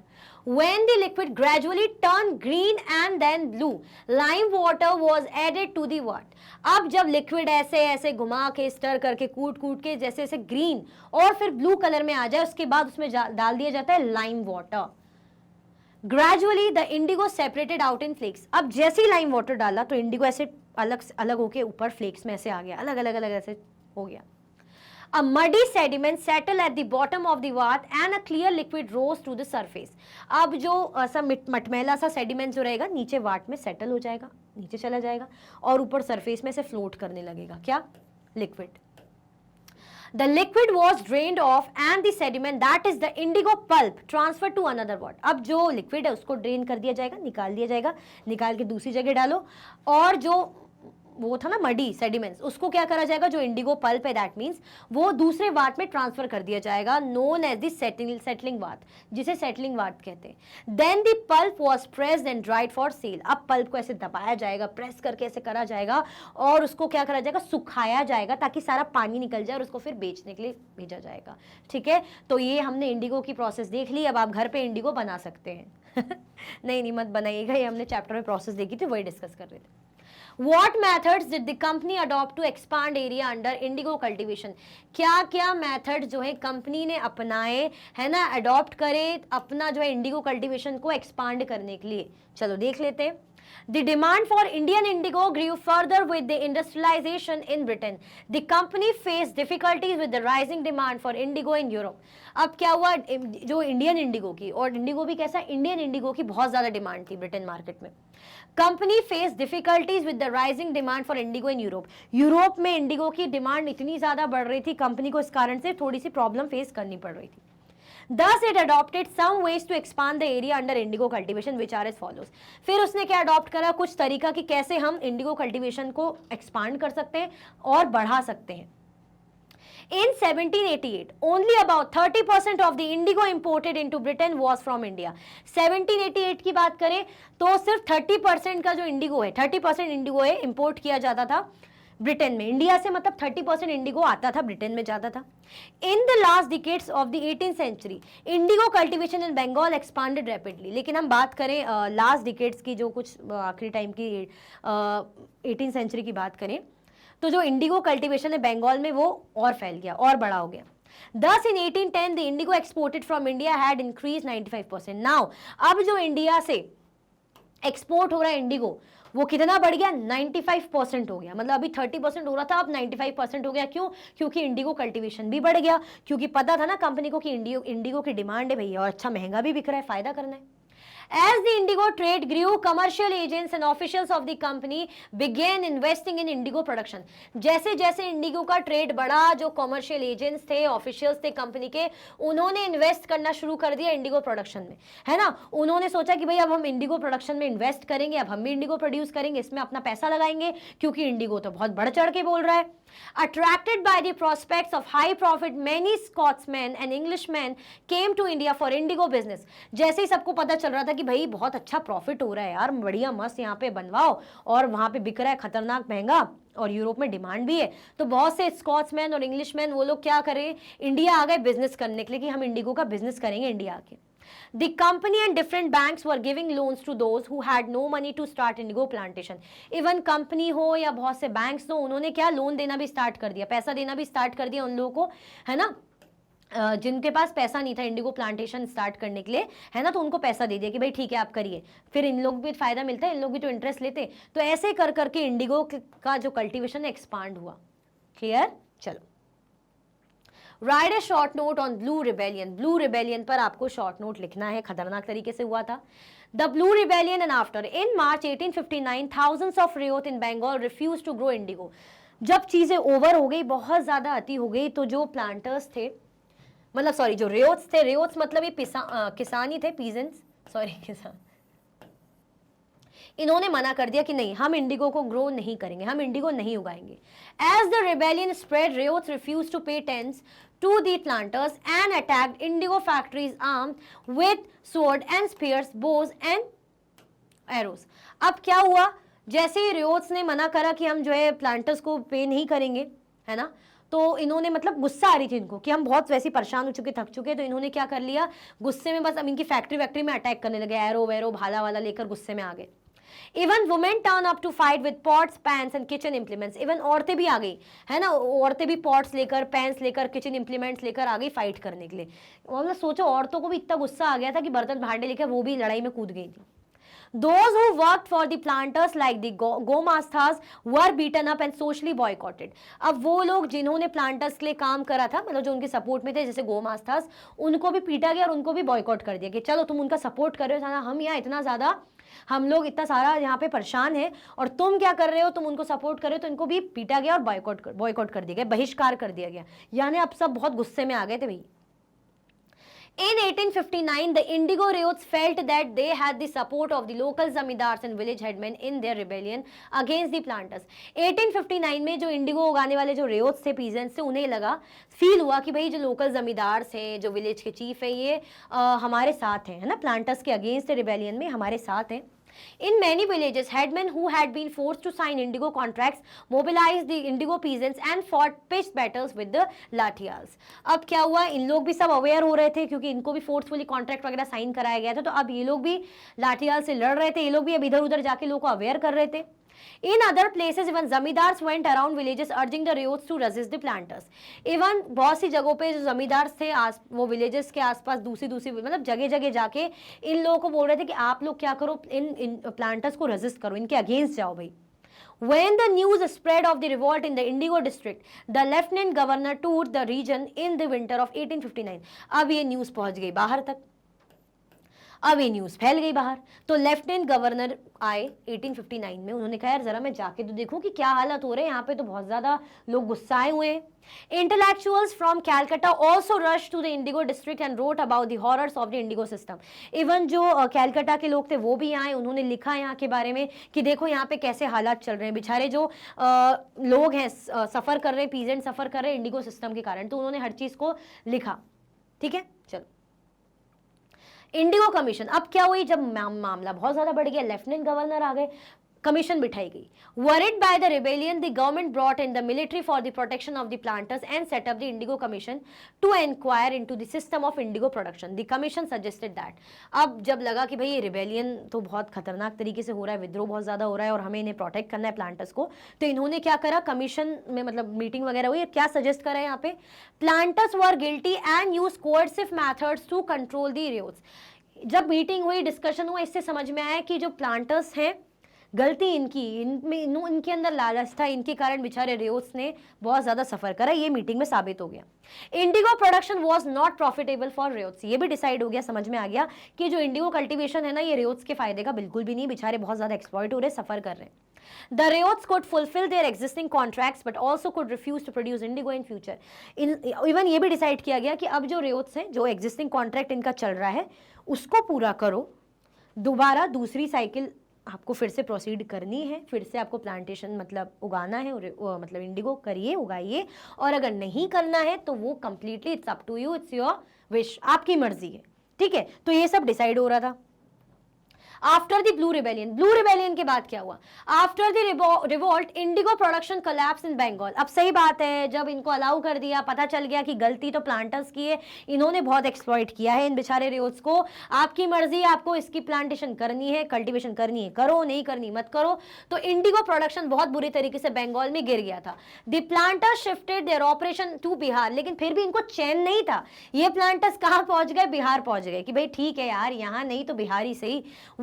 When the liquid gradually turned green and then blue, lime water was added to the vat. अब जब लिक्विड ऐसे ऐसे घुमा के स्टर करके कूट के जैसे ऐसे ग्रीन और फिर ब्लू कलर में आ जाए, उसके बाद उसमें डाल दिया जाता है lime water. Gradually the indigo separated out in flakes. अब जैसे ही लाइम वाटर डाला तो इंडिगो ऐसे अलग होके ऊपर फ्लेक्स में ऐसे आ गया, अलग ऐसे हो गया। A muddy sediment settle at the bottom of the vat and a clear liquid rose to the surface. अब जो ऐसा मटमैला सा सेडिमेंट जो रहेगा नीचे वाट में सेटल हो जाएगा, नीचे चला जाएगा, और ऊपर सरफेस में से फ्लोट करने लगेगा क्या, liquid. The liquid was drained off and the sediment, that is the indigo pulp, transferred to another wort. अब जो लिक्विड है उसको ड्रेन कर दिया जाएगा, निकाल दिया जाएगा, निकाल के दूसरी जगह डालो, और जो वो था ना मडी सेडिमेंट्स, उसको क्या करा जाएगा, जो इंडिगो पल्प है दैट मीन्स वो दूसरे वाट में ट्रांसफर कर दिया जाएगा, known as the settling vat, जिसे सेटलिंग वाट कहते हैं। Then the pulp was pressed and dried for sale. अब पल्प को ऐसे दबाया जाएगा, प्रेस करके ऐसे करा जाएगा और उसको क्या करा जाएगा, सुखाया जाएगा ताकि सारा पानी निकल जाए और उसको फिर बेचने के लिए भेजा जाएगा। ठीक है, तो ये हमने इंडिगो की प्रोसेस देख ली। अब आप घर पे इंडिगो बना सकते हैं नहीं मत बनाइएगा, ये हमने चैप्टर में प्रोसेस देखी थी, वही डिस्कस कर रहे थे। What methods did the company adopt to expand area under indigo cultivation? क्या क्या मेथड जो है कंपनी ने अपनाए, है ना, अडॉप्ट करे अपना जो है इंडिगो कल्टीवेशन को एक्सपांड करने के लिए। चलो देख लेते हैं। The demand for Indian indigo grew further with the industrialization in Britain. The company faced difficulties with the rising demand for indigo in Europe. अब क्या हुआ, जो इंडियन इंडिगो की, और इंडिगो भी कैसा, इंडियन इंडिगो की बहुत ज़्यादा डिमांड थी ब्रिटेन मार्केट में। Company face difficulties with the rising demand for Indigo in Europe. Europe में इंडिगो की डिमांड इतनी ज़्यादा बढ़ रही थी, कंपनी को इस कारण से थोड़ी सी प्रॉब्लम फेस करनी पड़ रही थी। Thus it adopted some ways to expand the area under indigo cultivation which are as follows. फिर उसने क्या अडॉप्ट करा, कुछ तरीका कि कैसे हम इंडिगो कल्टीवेशन को एक्सपांड कर सकते हैं और बढ़ा सकते हैं। In 1788, only about 30% of the indigo imported into Britain was from India. 1788 की बात करें तो सिर्फ 30% का जो इंडिगो है, 30% इंडिगो है इंपोर्ट किया जाता था ब्रिटेन में। इंडिया से मतलब 30% इंडिगो आता था, ब्रिटेन में जाता था। In the last decades of the 18th century indigo cultivation in Bengal expanded rapidly. लेकिन हम बात करें लास्ट डिकेड्स की, जो कुछ आखिरी टाइम की 18th सेंचुरी की बात करें, तो जो इंडिगो कल्टीवेशन है बंगाल में वो और फैल गया और बड़ा हो गया। Thus in 1810 the indigo exported from India had increased 95%. Now अब जो इंडिया से एक्सपोर्ट हो रहा है इंडिगो, वो कितना बढ़ गया, 95% हो गया। मतलब अभी 30% हो रहा था, अब 95% हो गया। क्यों? क्योंकि इंडिगो कल्टीवेशन भी बढ़ गया, क्योंकि पता था ना कंपनी को कि इंडिगो की डिमांड है भैया, और अच्छा महंगा भी बिक रहा है, फायदा करना है। As the indigo trade grew, commercial agents and officials of the company began investing in indigo production. जैसे जैसे इंडिगो का ट्रेड बढ़ा, जो कमर्शियल एजेंट्स थे, ऑफिशियल्स थे कंपनी के, उन्होंने इन्वेस्ट करना शुरू कर दिया इंडिगो प्रोडक्शन में, है ना। उन्होंने सोचा कि भाई अब हम इंडिगो प्रोडक्शन में इन्वेस्ट करेंगे, अब हम भी इंडिगो प्रोड्यूस करेंगे, इसमें अपना पैसा लगाएंगे, क्योंकि इंडिगो तो बहुत बढ़ चढ़ के बोल रहा है। Attracted by the prospects of high profit, many Scotsmen and Englishmen came to India for indigo business. जैसे ही सबको पता चल रहा था कि भाई बहुत अच्छा प्रॉफिट हो रहा है यार, बढ़िया मस्त यहाँ पे बनवाओ, और वहाँ पे बिक रहा है खतरनाक महंगा, और यूरोप में डिमांड भी है, तो बहुत से स्कॉट्समैन और इंग्लिशमैन वो लोग क्या करें, इंडिया आ गए बिजनेस करने के लिए कि हम इंडिगो का बिजनेस करेंगे इंडिया आके। The company and different banks were giving loans to those who had no money to start indigo plantation. Even company हो या बहुत से बैंक्स हो, उन्होंने क्या लोन देना भी स्टार्ट कर दिया, पैसा देना भी स्टार्ट कर दिया उन लोगों को, है ना, जिनके पास पैसा नहीं था इंडिगो प्लांटेशन स्टार्ट करने के लिए, है ना, तो उनको पैसा दे दिया कि भाई ठीक है आप करिए। फिर इन लोग भी फायदा मिलता है, इन लोग भी तो इंटरेस्ट लेते, तो ऐसे कर करके इंडिगो का जो कल्टीवेशन एक्सपांड हुआ। क्लियर? चलो, right A short note on blue rebellion. Blue rebellion पर आपको शॉर्ट नोट लिखना है, खतरनाक तरीके से हुआ था। The blue rebellion and after. In March 1859 thousands of ryots in Bengal refuse to grow indigo. जब चीजें ओवर हो गई, बहुत ज्यादा अति हो गई, तो जो प्लांटर्स थे, मतलब सॉरी जो रियोट्स थे, रियोट्स मतलब ये किसान ही थे, पीजेंट्स, सॉरी किसान, इन्होंने मना कर दिया कि नहीं, हम इंडिगो को ग्रो नहीं करेंगे, हम इंडिगो नहीं उगाएंगे। As the rebellion spread, ryots refuse to pay rents to the planters and attacked indigo factories armed with sword and spears, bows and arrows. अब क्या हुआ, जैसे ही रियोट्स ने मना करा कि हम जो है प्लांटर्स को पे नहीं करेंगे, है ना, तो इन्होंने, मतलब गुस्सा आ रही थी इनको कि हम बहुत वैसे परेशान हो चुके, थक चुके, तो इन्होंने क्या कर लिया, गुस्से में बस अब इनकी फैक्ट्री में अटैक करने लगे, एरो वैरो भाला वाला लेकर गुस्से में आ गए। Even women turn up to fight with pots, pans and kitchen implements. Even औरतें भी आ गई, है ना, औरतें भी पॉट्स लेकर, पैन्स लेकर, किचन इंप्लीमेंट्स लेकर आ गई फाइट करने के लिए। मतलब सोचो, औरतों को भी इतना गुस्सा आ गया था कि बर्तन भांडे लेकर वो भी लड़ाई में कूद गई थी। Those who worked for the planters like the Gomasthas were beaten up and socially boycotted. अब वो लोग जिन्होंने प्लांटर्स के लिए काम करा था, मतलब जो उनके सपोर्ट में थे, जैसे गोमास्थास, उनको भी पीटा गया और उनको भी बॉयकॉट कर दिया कि चलो तुम उनका सपोर्ट कर रहे हो, हम यहाँ इतना ज़्यादा हम लोग इतना सारा यहाँ पे परेशान है और तुम क्या कर रहे हो, तुम उनको सपोर्ट कर रहे हो। तो इनको भी पीटा गया और बॉयकॉट कर दिया गया, बहिष्कार कर दिया गया। यानी अब सब बहुत गुस्से में आ गए थे भाई। In 1859, the Indigo Riots felt that they had the support of the local zamindars and village headmen in their rebellion against the planters. 1859 में जो इंडिगो उगाने वाले जो रेयोट्स थे, पीजेंट्स थे, उन्हें लगा, फील हुआ कि भाई जो लोकल जमींदार हैं, जो विलेज के चीफ है, ये हमारे साथ हैं, है ना, प्लांटर्स के अगेंस्ट रिबेलियन में हमारे साथ हैं। In many villages, headmen who had been forced to sign indigo contracts mobilized the indigo peasants and fought pitched battles with the लाठियाल्स। अब क्या हुआ, इन लोग भी सब अवेयर हो रहे थे क्योंकि इनको भी फोर्सफुली कॉन्ट्रैक्ट वगैरह साइन कराया गया था। तो अब ये लोग भी लाठियाल से लड़ रहे थे, ये लोग भी अब इधर उधर जाके लोगों को अवेयर कर रहे थे। In other places, even zamindars went around villages urging the riots to resist the planters. Even बहुत सी जगहों पे जो जमींदार थे, वो विलेजेस के आसपास दूसरी मतलब जगह जगह जाके इन लोगों को बोल रहे थे कि आप लोग क्या करो, इन प्लांटर्स को रेजिस्ट करो, इनके अगेंस्ट जाओ भाई। When the news spread of the revolt in the Indigo district, the lieutenant governor toured the region in the winter of 1859. अब ये न्यूज पहुंच गई बाहर तक, अब ये न्यूज फैल गई बाहर। तो लेफ्टिनेंट गवर्नर आए 1859 में, उन्होंने कहा यार जरा मैं जाके तो देखूं कि क्या हालत हो रहे हैं यहाँ पे, तो बहुत ज्यादा लोग गुस्साए हुए हैं। Intellectuals from Calcutta also rushed to the Indigo district and wrote about the horrors of the Indigo system. Even जो कैलकाटा के लोग थे वो भी आए, उन्होंने लिखा यहाँ के बारे में कि देखो यहाँ पे कैसे हालात चल रहे हैं, बेचारे जो लोग हैं सफर कर रहे हैं, पीजेंट सफर कर रहे हैं इंडिगो सिस्टम के कारण। तो उन्होंने हर चीज को लिखा। ठीक है, चलो इंडिगो कमीशन। अब क्या हुई, जब मामला बहुत ज्यादा बढ़ गया, लेफ्टिनेंट गवर्नर आ गए, कमीशन बिठाई गई। Worried by the rebellion, the government brought in the military for the protection of the planters and set up the Indigo Commission to inquire into the system of indigo production. The commission suggested that. अब जब लगा कि भाई ये rebellion तो बहुत खतरनाक तरीके से हो रहा है, विद्रोह बहुत ज्यादा हो रहा है और हमें इन्हें प्रोटेक्ट करना है प्लांटर्स को, तो इन्होंने क्या करा, कमीशन में मतलब मीटिंग वगैरह हुई, क्या सजेस्ट करा यहाँ पे, planters were guilty and use coercive methods to control the ryots. जब मीटिंग हुई, डिस्कशन हुआ, इससे समझ में आया कि जो प्लांटर्स हैं, गलती इनकी, इनके अंदर लालच था, इनके कारण बेचारे रेयोट्स ने बहुत ज्यादा सफर करा, ये मीटिंग में साबित हो गया। Indigo production was not profitable for ryots, ये भी डिसाइड हो गया, समझ में आ गया कि जो इंडिगो कल्टीवेशन है ना, ये रेयोट्स के फायदे का बिल्कुल भी नहीं, बेचारे बहुत ज्यादा एक्सप्लॉइट हो रहे, सफर कर रहे हैं। The Riots could fulfill their existing contracts but also could refuse to produce indigo in future. Even ये भी डिसाइड किया गया कि अब जो रेयोट्स हैं, जो एग्जिस्टिंग कॉन्ट्रैक्ट इनका चल रहा है, उसको पूरा करो, दोबारा दूसरी साइकिल आपको फिर से प्रोसीड करनी है, फिर से आपको प्लांटेशन मतलब उगाना है, मतलब इंडिगो करिए, उगाइए, और अगर नहीं करना है तो वो completely it's up to you, it's your wish, आपकी मर्जी है। ठीक है, तो ये सब डिसाइड हो रहा था। आफ्टर द ब्लू रिबेलियन के बाद क्या हुआ, after the revolt indigo production collapse in Bengal. अब सही बात है, जब इनको अलाउ कर दिया, पता चल गया कि गलती तो प्लांटर्स की है, इन्होंने बहुत एक्सप्लॉइट किया है इन बेचारे रेयोट्स को, आपकी मर्जी, आपको इसकी प्लांटेशन करनी है, कल्टीवेशन करनी है करो, नहीं करनी मत करो। तो इंडिगो प्रोडक्शन बहुत बुरी तरीके से बंगाल में गिर गया था। The planters shifted their operation to Bihar, लेकिन फिर भी इनको चैन नहीं था। ये प्लांटर्स कहाँ पहुंच गए, बिहार पहुंच गए कि भाई ठीक है यार, यहाँ नहीं तो बिहार ही सही।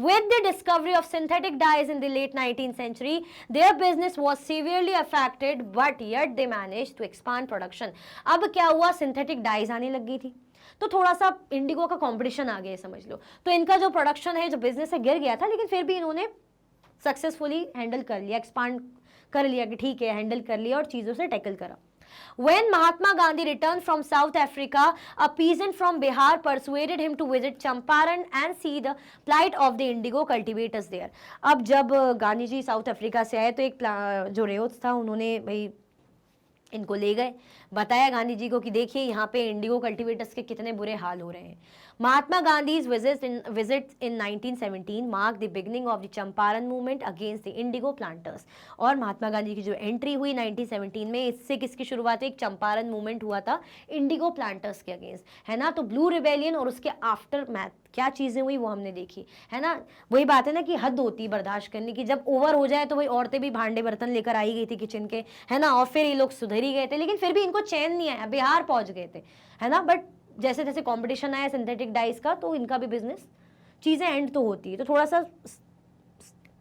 With the discovery of synthetic dyes in the late 19th century, their business was severely affected, but yet they managed to expand production. अब क्या हुआ, सिंथेटिक डाइज आने लग गई थी, तो थोड़ा सा इंडिगो का कंपटीशन आ गया समझ लो। तो इनका जो प्रोडक्शन है, जो बिजनेस है, गिर गया था, लेकिन फिर भी इन्होंने सक्सेसफुली हैंडल कर लिया, एक्सपांड कर लिया कि ठीक है, हैंडल कर लिया और चीजों से टैकल करा। When Mahatma Gandhi returned from South Africa, a peasant from Bihar persuaded him to visit Champaran and see the plight of the indigo cultivators there. अब जब गांधी जी साउथ अफ्रीका से आए तो एक जो रेयोट्स था, उन्होंने भाई इनको ले गए, बताया गांधी जी को कि देखिए यहाँ पे इंडिगो कल्टीवेटर्स के कितने बुरे हाल हो रहे हैं। महात्मा Gandhi's visit in 1917 marked the beginning of the Champaran movement against the Indigo planters. और महात्मा गांधी की जो एंट्री हुई 1917 में, इससे किसकी शुरुआत है, एक चंपारण मूवमेंट हुआ था इंडिगो प्लांटर्स के अगेंस्ट, है ना। तो ब्लू रिबेलियन और उसके आफ्टर मैथ क्या चीजें हुई वो हमने देखी, है ना। वही बात है ना कि हद होती है बर्दाश्त करने की, जब ओवर हो जाए तो वही औरतें भी भांडे बर्तन लेकर आई गई थी किचन के, है ना, और फिर ये लोग सुधर ही गए थे, लेकिन फिर भी इनको चैन नहीं आया, बिहार पहुंच गए थे, है ना। बट जैसे जैसे कंपटीशन आया सिंथेटिक डाइस का, तो इनका भी बिजनेस, चीजें एंड तो होती है, तो थोड़ा सा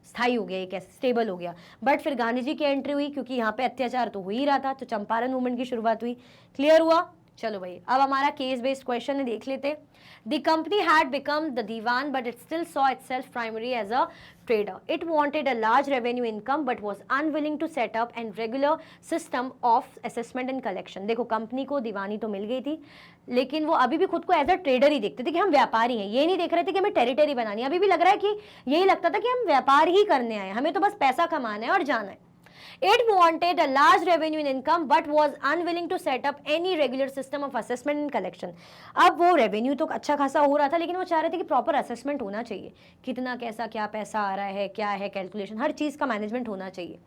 स्थायी हो गया, एक ऐसे स्टेबल हो गया। बट फिर गांधी जी की एंट्री हुई, क्योंकि यहाँ पे अत्याचार तो हो ही रहा था, तो चंपारण मूवमेंट की शुरुआत हुई। क्लियर हुआ, चलो भाई, अब हमारा केस बेस्ड क्वेश्चन है, देख लेते। The company had become the diwan but it still saw itself primary as a trader. It wanted a large revenue income but was unwilling to set up and regular system of assessment and collection. देखो, company को दीवानी तो मिल गई थी, लेकिन वो अभी भी खुद को एज अ ट्रेडर ही देखते थे कि हम व्यापारी हैं। ये नहीं देख रहे थे कि हमें टेरिटरी बनानी है, अभी भी लग रहा है कि यही लगता था कि हम व्यापार ही करने आए, हमें तो बस पैसा कमाना है और जाना है। It wanted a large revenue in income but was unwilling to set up any regular system of assessment and collection. अब वो रेवेन्यू तो अच्छा खासा हो रहा था, लेकिन वो चाह रहे थे कि प्रॉपर असेसमेंट होना चाहिए, कितना कैसा क्या पैसा आ रहा है, क्या है कैलकुलेशन, हर चीज़ का मैनेजमेंट होना चाहिए।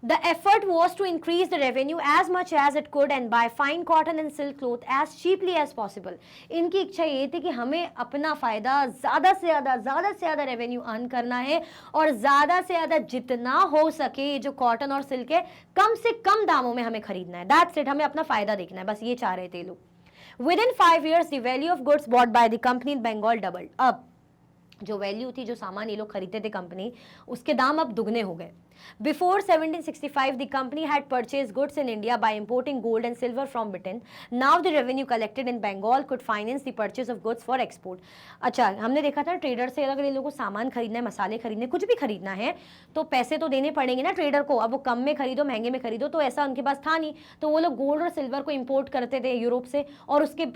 The effort was to increase the revenue as much as it could and buy fine cotton and silk cloth as cheaply as possible. इनकी इच्छा ये थी कि हमें अपना फ़ायदा ज़्यादा से ज़्यादा रेवेन्यू अर्न करना है और ज़्यादा से ज़्यादा जितना हो सके ये जो कॉटन और सिल्क है कम से कम दामों में हमें खरीदना है। दैट्स इट, हमें अपना फ़ायदा देखना है, बस ये चाह रहे थे लोग। Within 5 years the value of goods bought by the company in Bengal doubled. अब जो वैल्यू थी, जो सामान ये लोग खरीदते थे कंपनी, उसके दाम अब दुगने हो गए। Before 1765, the company had purchased goods in India by importing gold and silver from Britain. Now the revenue collected in Bengal could finance the purchase of goods for export. अच्छा, हमने देखा था ट्रेडर से अगर इन लोगों को सामान खरीदना है, मसाले खरीदने, कुछ भी खरीदना है, तो पैसे तो देने पड़ेंगे ना ट्रेडर को। अब वो कम में खरीदो महंगे में खरीदो, तो ऐसा उनके पास था नहीं, तो वो लोग गोल्ड और सिल्वर को इम्पोर्ट करते थे यूरोप से और उसके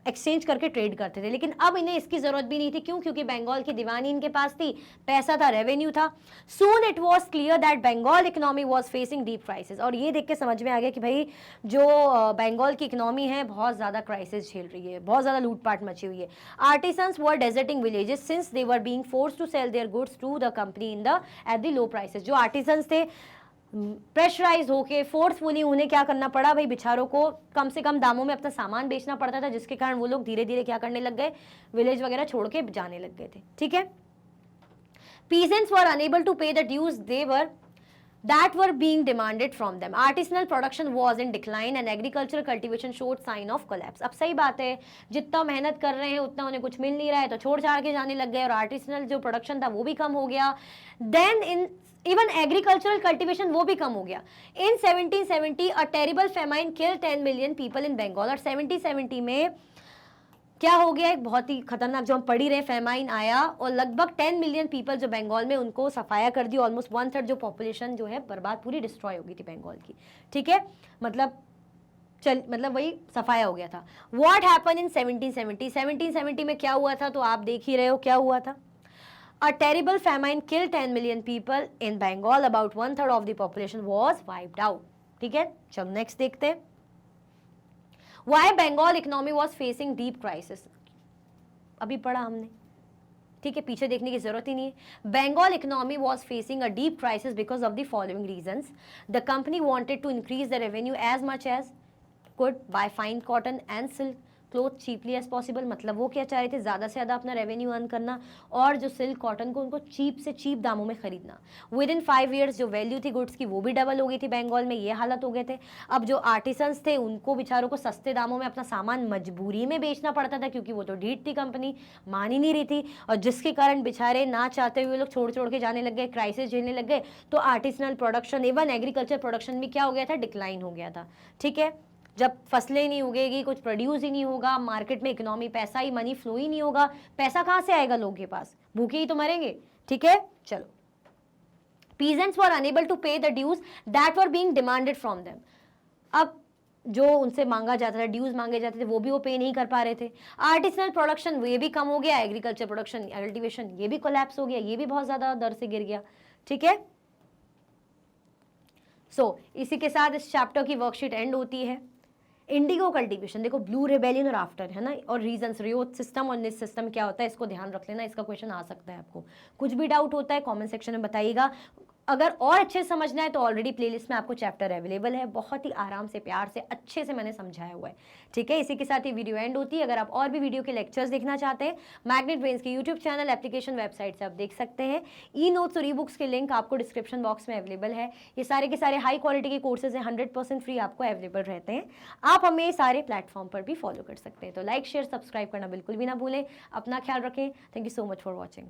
एक्सचेंज करके ट्रेड करते थे। लेकिन अब इन्हें इसकी जरूरत भी नहीं थी, क्यों? क्योंकि बंगाल की दीवानी इनके पास थी, पैसा था, रेवेन्यू था। Soon it was clear that Bengal economy was facing deep crisis. और ये देख के समझ में आ गया कि भाई जो बंगाल की इकोनॉमी है बहुत ज़्यादा क्राइसिस झेल रही है, बहुत ज़्यादा लूटपाट मची हुई है। Artisans were deserting villages since they were being forced to sell their goods to the company in the at the low prices. जो आर्टिसंस थे प्रेशराइज होके फोर्सफुली उन्हें क्या करना पड़ा भाई, बेचारों को कम से कम दामों में अपना सामान बेचना पड़ता था, जिसके कारण वो लोग धीरे धीरे क्या करने लग गए, विलेज वगैरह छोड़ के जाने लग गए थे। ठीक है। Peasants were unable to pay the dues that were being demanded from them. Artisanal production was in decline and agricultural cultivation showed sign of collapse. अब सही बात है, जितना मेहनत कर रहे हैं उतना उन्हें कुछ मिल नहीं रहा है, तो छोड़ छाड़ के जाने लग गए और आर्टिसनल जो प्रोडक्शन था वो भी कम हो गया। Then in even agricultural cultivation वो भी कम हो गया। In 1770 a terrible famine killed 10 million people in Bengal. और 1770 में क्या हो गया, एक बहुत ही खतरनाक, जो हम पढ़ ही रहे, फेमाइन आया और लगभग 10 मिलियन पीपल जो बंगाल में, उनको सफाया कर दी। ऑलमोस्ट 1/3 जो पॉपुलेशन जो है बर्बाद, पूरी डिस्ट्रॉय हो गई थी बंगाल की। ठीक है, मतलब वही सफाया हो गया था। व्हाट हैपन इन 1770 में क्या हुआ था, तो आप देख ही रहे हो क्या हुआ था। A terrible famine killed 10 million people in Bengal. About 1/3 of the population was wiped out. ठीक है, चलो नेक्स्ट देखते हैं। Why Bengal economy was facing deep crisis? अभी पढ़ा हमने, ठीक है, पीछे देखने की जरूरत ही नहीं है। Bengal economy was facing a deep crisis because of the following reasons. The company wanted to increase the revenue as much as could by fine cotton and silk cloth cheaply as possible. मतलब वो क्या चाह रहे थे, ज़्यादा से ज़्यादा अपना रेवेन्यू अर्न करना और जो सिल्क कॉटन को उनको चीप से चीप दामों में खरीदना। विद इन 5 years जो वैल्यू थी गुड्स की वो भी डबल हो गई थी बंगाल में, ये हालत हो गए थे। अब जो आर्टिसंस थे उनको बेचारों को सस्ते दामों में अपना सामान मजबूरी में बेचना पड़ता था, क्योंकि वो तो ढीठ थी, कंपनी मान ही नहीं रही थी, और जिसके कारण बेचारे ना चाहते हुए लोग छोड़ छोड़ के जाने लग गए, क्राइसिस झेलने लग गए। तो artisanal production, even agriculture production भी क्या हो गया था, डिक्लाइन हो गया था। ठीक है, जब फसलें नहीं उगेगी, कुछ प्रोड्यूस ही नहीं होगा, मार्केट में इकोनॉमी, पैसा ही, मनी फ्लो ही नहीं होगा, पैसा कहाँ से आएगा लोगों के पास, भूखे ही तो मरेंगे। ठीक है, चलो। Peasants were unable to pay the dues that were being demanded from them. अब जो उनसे मांगा जाता था, ड्यूज मांगे जाते थे, वो भी वो पे नहीं कर पा रहे थे। आर्टिसनल प्रोडक्शन ये भी कम हो गया, एग्रीकल्चर प्रोडक्शन, कल्टीवेशन ये भी कोलैप्स हो गया, ये भी बहुत ज्यादा दर से गिर गया। ठीक है, इसी के साथ इस चैप्टर की वर्कशीट एंड होती है। इंडिगो कल्टीवेशन, देखो ब्लू रेबेलियन और आफ्टर है ना, और रीजंस, रियोथ सिस्टम और निस सिस्टम क्या होता है, इसको ध्यान रख लेना, इसका क्वेश्चन आ सकता है आपको। कुछ भी डाउट होता है कमेंट सेक्शन में बताइएगा। अगर और अच्छे से समझना है तो ऑलरेडी प्लेलिस्ट में आपको चैप्टर अवेलेबल है, बहुत ही आराम से, प्यार से, अच्छे से मैंने समझाया हुआ है। ठीक है, इसी के साथ ये वीडियो एंड होती है। अगर आप और भी वीडियो के लेक्चर्स देखना चाहते हैं, मैग्नेट ब्रेन्स के यूट्यूब चैनल, एप्लीकेशन, वेबसाइट से आप देख सकते हैं। ई नोट्स और ई बुक्स के लिंक आपको डिस्क्रिप्शन बॉक्स में अवेलेबल है। ये सारे के सारे हाई क्वालिटी के कोर्सेज हैं, 100% फ्री आपको अवेलेबल रहते हैं। आप हमें सारे प्लेटफॉर्म पर भी फॉलो कर सकते हैं। तो लाइक, शेयर, सब्सक्राइब करना बिल्कुल भी ना भूलें। अपना ख्याल रखें। Thank you so much for watching.